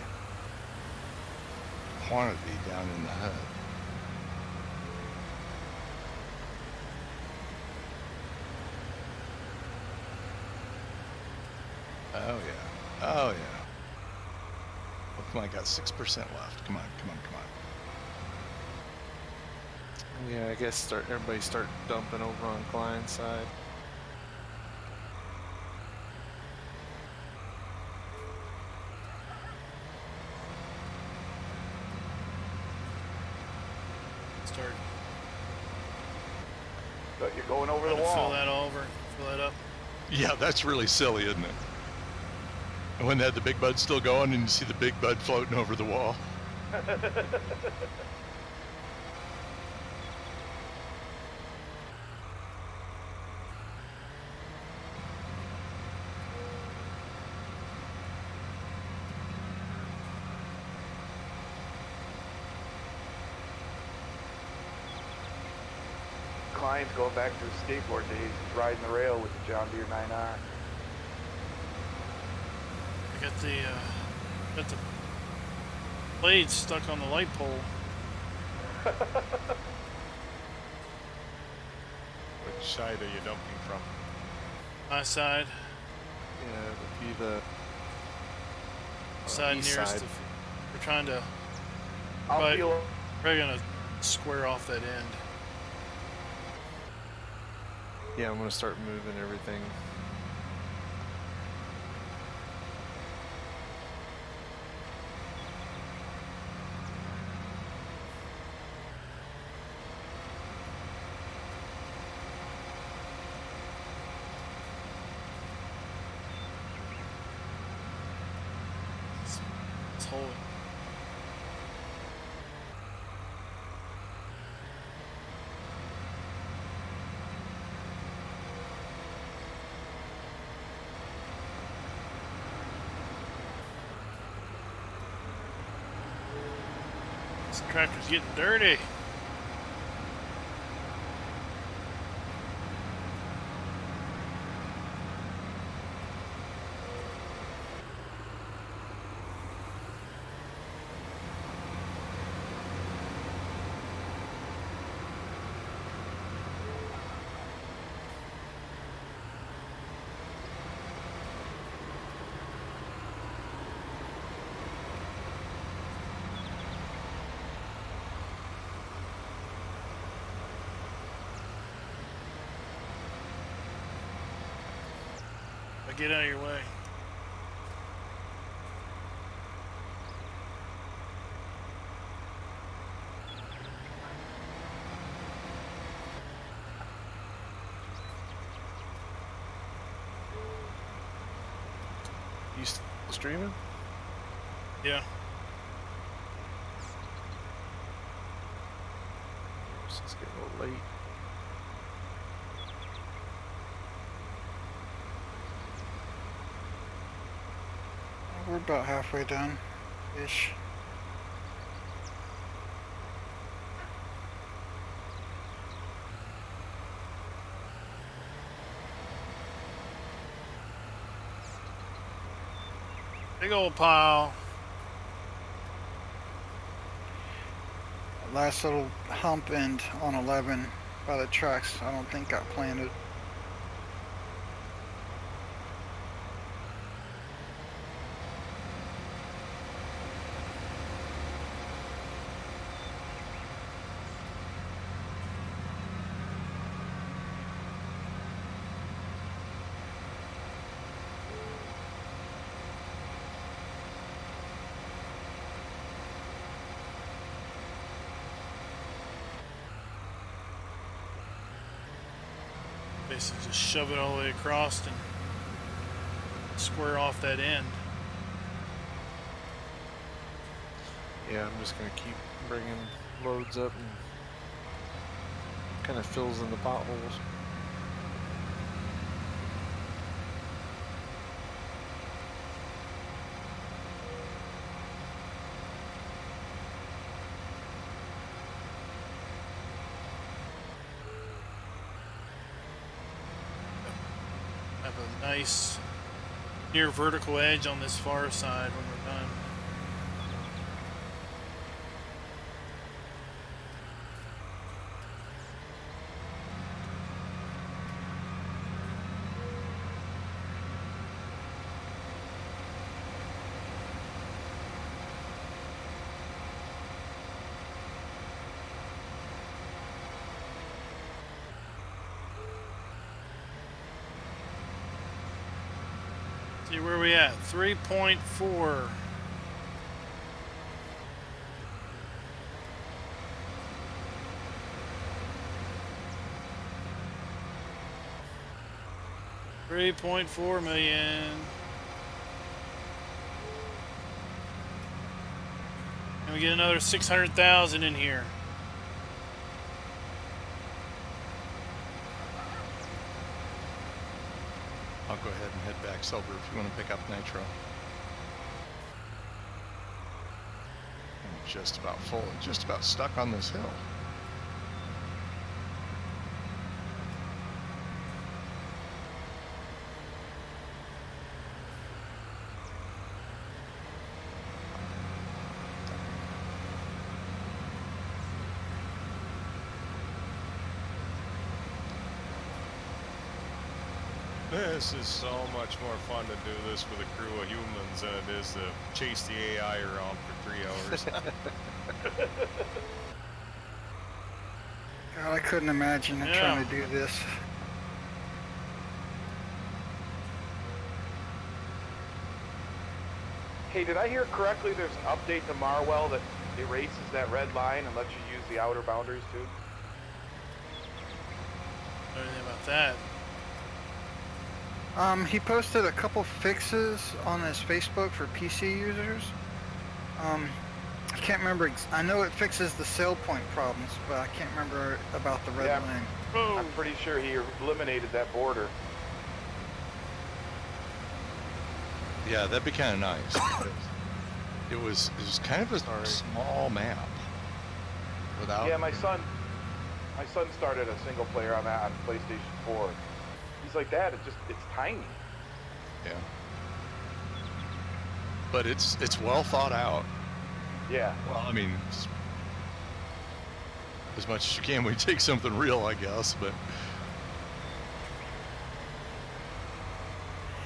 quantity down in the HUD. Oh yeah. Oh yeah. Look, I got 6% left. Come on, come on, come on. Yeah, I guess everybody start dumping over on Klein's side. But you're going over the Fill wall. that up. Yeah, that's really silly, isn't it? And when they had the big bud still going and you see the big bud floating over the wall. Klein's going back to his skateboard days. He's riding the rail with the John Deere 9R. I got the blade stuck on the light pole. Which side are you dumping from? My side. Yeah, it would be the Side east nearest. side. We're trying to. I'll Probably feel gonna square off that end. Yeah, I'm gonna start moving everything. Let's hold it. This tractor's getting dirty. Get out of your way. You still streaming? Yeah. It's just getting a little late. We're about halfway done, ish. Big old pile. Last little hump end on 11 by the tracks, I don't think got planted. Basically just shove it all the way across and square off that end. Yeah, I'm just gonna keep bringing loads up and kind of fills in the potholes. Have a nice near vertical edge on this far side when we're done. See where we at? 3.4. $3.4 million. And we get another 600,000 in here. I'll go ahead and head back sober if you want to pick up nitro. I'm just about full and just about stuck on this hill. This is so much more fun to do this with a crew of humans than it is to chase the AI around for 3 hours. God, I couldn't imagine trying to do this. Hey, did I hear correctly? There's an update to Marwell that erases that red line and lets you use the outer boundaries too? Anything about that? He posted a couple fixes on his Facebook for PC users. I can't remember. I know it fixes the sale point problems, but I can't remember about the red line. I'm pretty sure he eliminated that border. Yeah, that'd be kind of nice. It was kind of a small map. Without. Yeah, my son started a single player on that on PlayStation 4. He's like, Dad, it's tiny. Yeah. But it's well thought out. Yeah. Well, I mean, as much as you can when you take something real, I guess, but.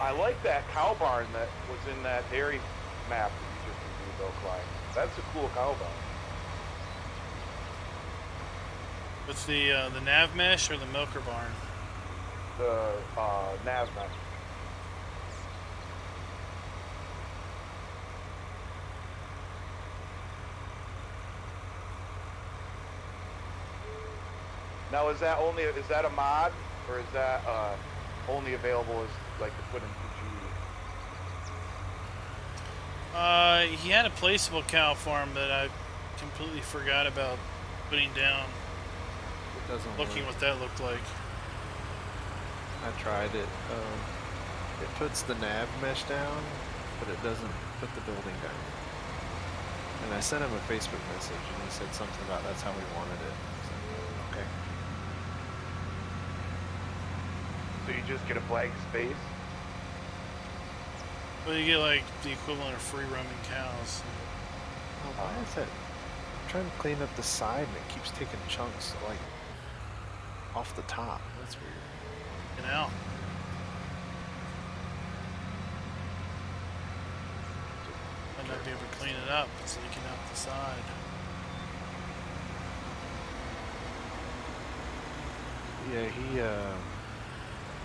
I like that cow barn that was in that dairy map that you just reviewed, though, Clyde. That's a cool cow barn. What's the nav mesh or the milker barn? The nav mesh. Now, is that a mod, or is that only available as like to put into He had a placeable cow farm that I completely forgot about putting down. It doesn't Looking work. what that looked like. I tried it. It puts the nav mesh down, but it doesn't put the building down. And I sent him a Facebook message, and he said something about that's how we wanted it. I was like, okay. So you just get a blank space? Well, you get like the equivalent of free roaming cows. Oh, why is that? I'm trying to clean up the side, and it keeps taking chunks like off the top. That's weird. You know. Might not be able to clean it up. It's leaking out the side. Yeah, he,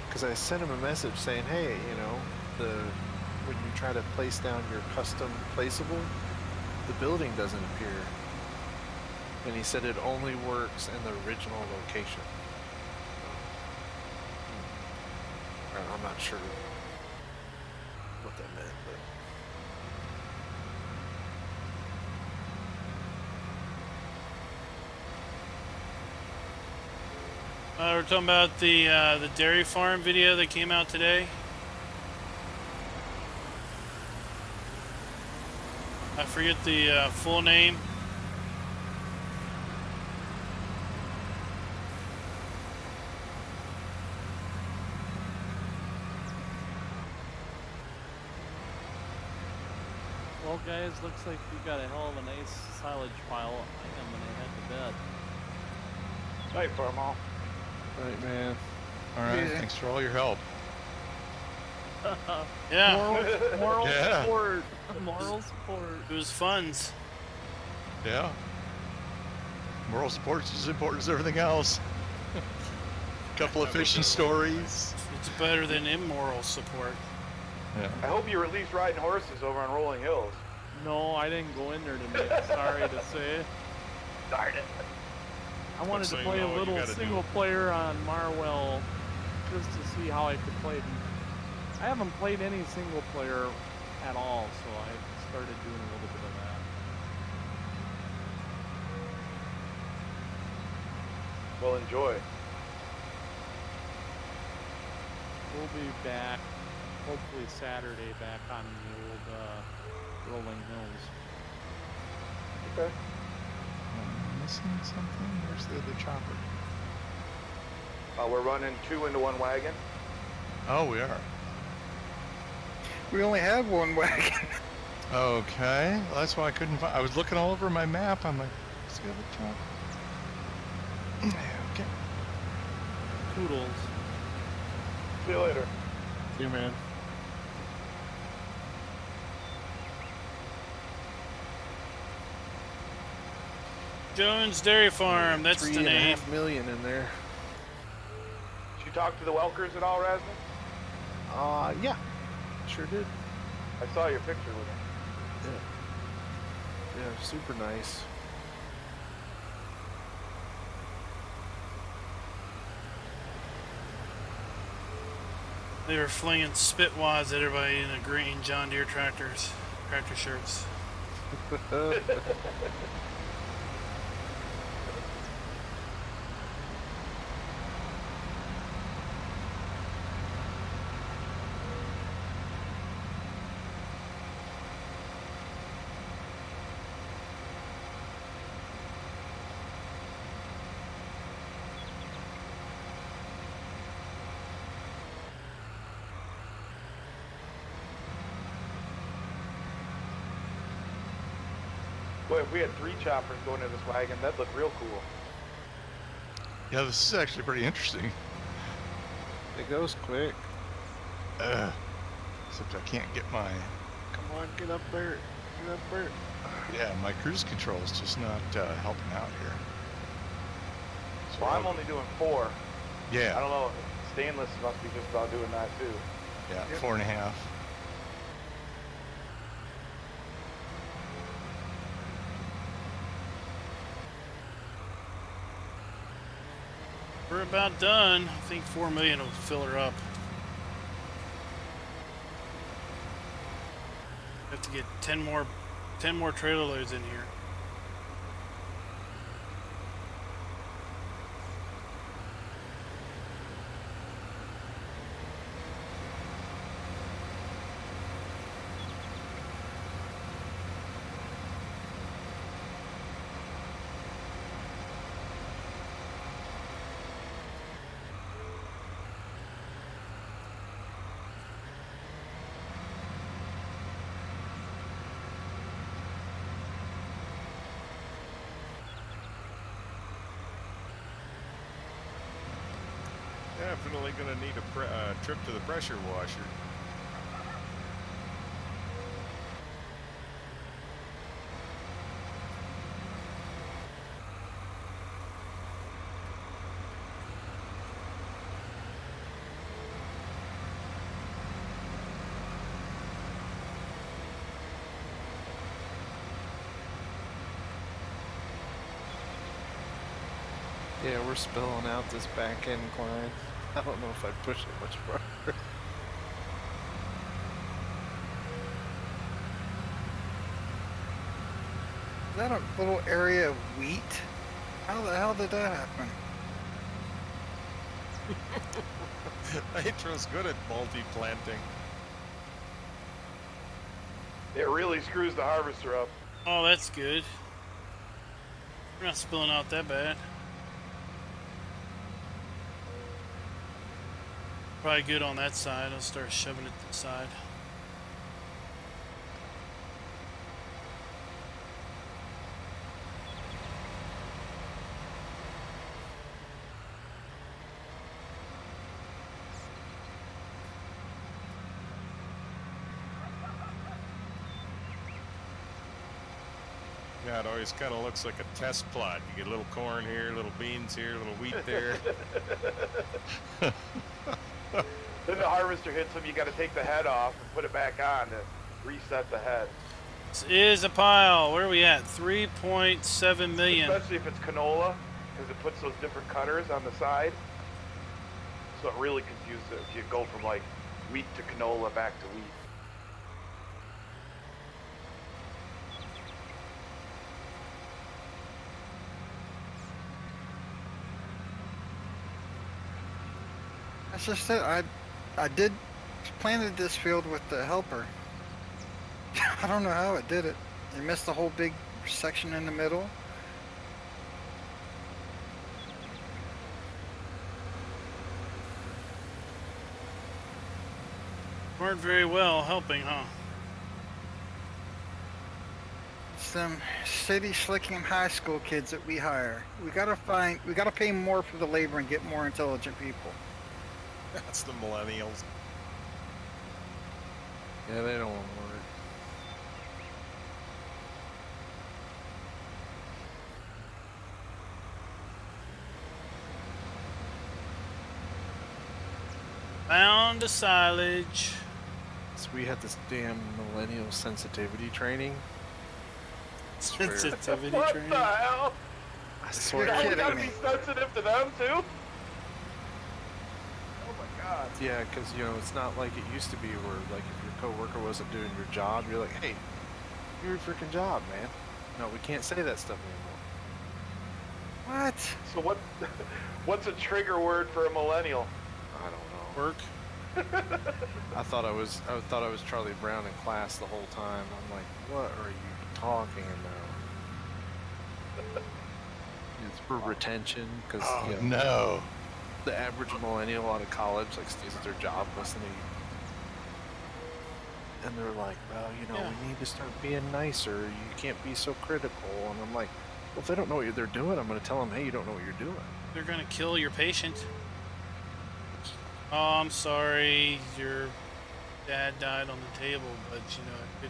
because I sent him a message saying, hey, you know, when you try to place down your custom placeable, the building doesn't appear. And he said it only works in the original location. I'm not sure what that meant, but We're talking about the dairy farm video that came out today. I forget the full name. Well, guys, looks like we got a hell of a nice silage pile. I am gonna head to bed. Night, Farmall. right, man. All right, Yeah. thanks for all your help. Yeah, Moral Yeah. support. Moral support. it was funds. Yeah. Moral support's as important as everything else. Couple of fishing stories. It's better than immoral support. Yeah. I hope you were at least riding horses over on Rolling Hills. No, I didn't go in there tonight. Sorry to say. Darn it. I wanted to So you play know a what you little gotta single do. player on Marwell just to see how I could play. I haven't played any single player at all, so I started doing a little bit of that. Well, enjoy. We'll be back, hopefully Saturday, back on the old Rolling Hills. Okay. I'm missing something? Where's the other chopper? We're running 2 into 1 wagon. Oh, we are. We only have one wagon. Okay, well, that's why I couldn't find. I was looking all over my map. I'm like, where's the other chopper? Okay. Toodles. See you later. See you, man. Jones Dairy Farm, that's the name. $3.5 million in there. Did you talk to the Welkers at all, Rasmus? Yeah, sure did. I saw your picture with them. Yeah, super nice. They were flinging spit wads at everybody in the green John Deere tractor shirts. Boy, if we had 3 choppers going in this wagon, that'd look real cool. Yeah, this is actually pretty interesting. It goes quick. Except I can't get my. Come on, get up there. Get up there. Yeah, my cruise control is just not helping out here. So Well, I'm only doing 4. I Yeah, don't know. Stainless must be just about doing that too. yeah, 4.5. We're about done. I think 4 million will fill her up. Have to get 10 more trailer loads in here. Definitely gonna need a trip to the pressure washer. Yeah, we're spilling out this back incline. I don't know if I'd push it much farther. Is that a little area of wheat? How the hell did that happen? Nitro's good at multi-planting. It really screws the harvester up. Oh, that's good. We're not spilling out that bad. Probably good on that side. I'll start shoving it to the side. Yeah, it always kind of looks like a test plot. You get a little corn here, little beans here, little wheat there. Then the harvester hits them, you got to take the head off and put it back on to reset the head. This is a pile. Where are we at? 3.7 million. Especially if it's canola, because it puts those different cutters on the side. So it really confuses it if you go from like wheat to canola back to wheat. That's just it. I did planted this field with the helper. I don't know how it did it. It missed the whole big section in the middle. Weren't very well helping, huh? It's them city Slickingham High School kids that we hire. We gotta pay more for the labor and get more intelligent people. That's the millennials. Yeah, they don't want to work. Found a silage. So we had this damn millennial sensitivity training. Sensitivity What training. the hell? I swear. Now we kidding gotta me. be sensitive to them too? Oh my god. Yeah, because you know it's not like it used to be where like if your coworker wasn't doing your job, you're like, hey, do your freaking job, man. No, we can't say that stuff anymore. What? So what's a trigger word for a millennial? I don't know. Work. I thought I was Charlie Brown in class the whole time. I'm like, what are you talking about? It's for retention because Oh, you know, no. the average millennial out of college like stays at their job listening, and they're like, well, you know, Yeah. we need to start being nicer. You can't be so critical. And I'm like, well, if they don't know what they're doing, I'm going to tell them, hey, you don't know what you're doing. They're gonna kill your patient. Oh, I'm sorry, your dad died on the table, but you know, I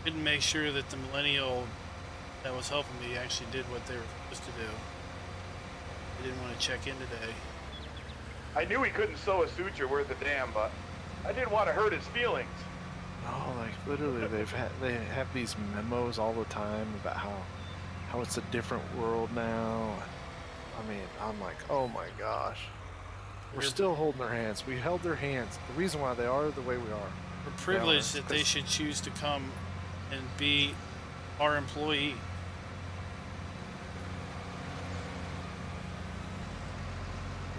couldn't make sure that the millennial that was helping me actually did what they were supposed to do. They didn't want to check in today. I knew he couldn't sew a suture worth a damn, but I didn't want to hurt his feelings. Oh, like literally, they have these memos all the time about how it's a different world now. I mean, I'm like, oh my gosh. We're still holding their hands. We held their hands. The reason why they are the way we are We're privileged that they should choose to come and be our employee.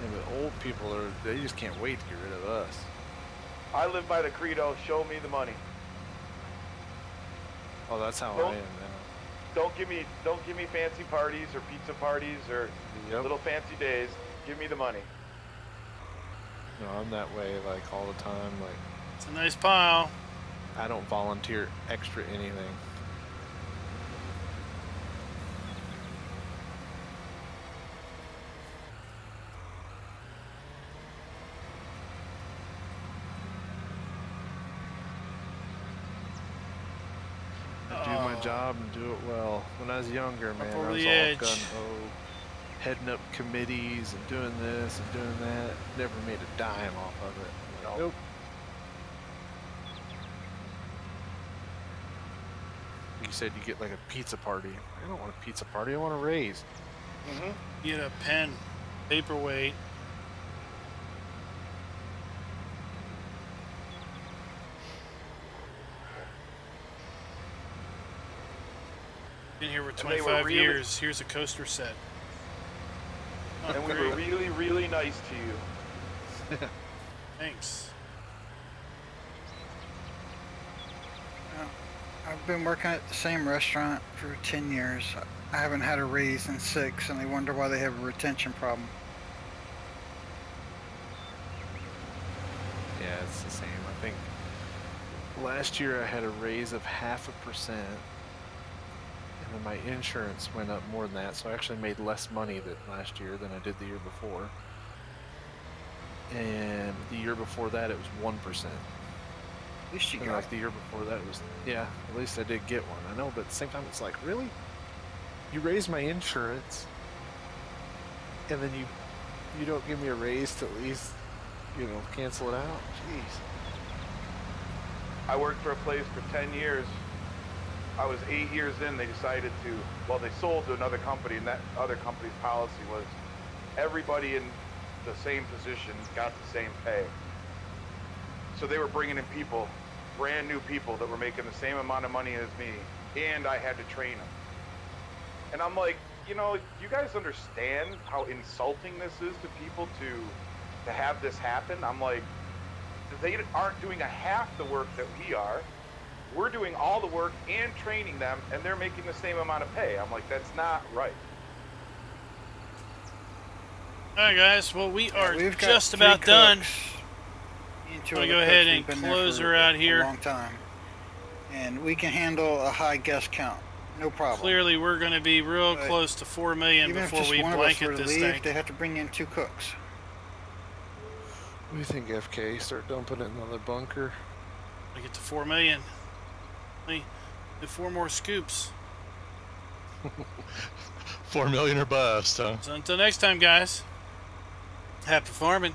Yeah, but old people they just can't wait to get rid of us. I live by the credo, show me the money. Oh, that's how I am now. Don't give me fancy parties or pizza parties or little fancy days. Give me the money. No, I'm that way like all the time. Like, it's a nice pile. I don't volunteer extra anything. Do my job and do it well. When I was younger, man, I was all gung-ho, heading up committees and doing this and doing that. Never made a dime off of it. Nope. You said you get like a pizza party. I don't want a pizza party. I want a raise. Get a pen, paperweight. Been here for 25 years. Here's a coaster set. Oh, and we were really, really nice to you. Thanks. I've been working at the same restaurant for 10 years. I haven't had a raise in 6, and they wonder why they have a retention problem. Yeah, it's the same. I think last year I had a raise of 0.5%. And my insurance went up more than that, so I actually made less money last year than I did the year before. And the year before that, it was 1%. At least you got like the year before that, it was, yeah, at least I did get one. I know, but at the same time, it's like, really? You raise my insurance, and then you don't give me a raise to at least, cancel it out? Jeez. I worked for a place for 10 years. I was 8 years in, they decided they sold to another company, and that other company's policy was everybody in the same position got the same pay. So they were bringing in people, brand new people that were making the same amount of money as me, and I had to train them. And I'm like, you guys understand how insulting this is to people to have this happen? I'm like, they aren't doing a half the work that we are. We're doing all the work and training them, and they're making the same amount of pay. I'm like, that's not right. All right, guys. Well, we are just about done. I'm going to go ahead and close her out here. A long time. And we can handle a high guest count. No problem. Clearly, we're going to be real close to 4 million before we blanket this thing. They have to bring in 2 cooks. What do you think, FK? Start dumping it in another bunker? I get to 4 million. Do 4 more scoops. 4 million or bust, huh? So until next time, guys. Happy farming.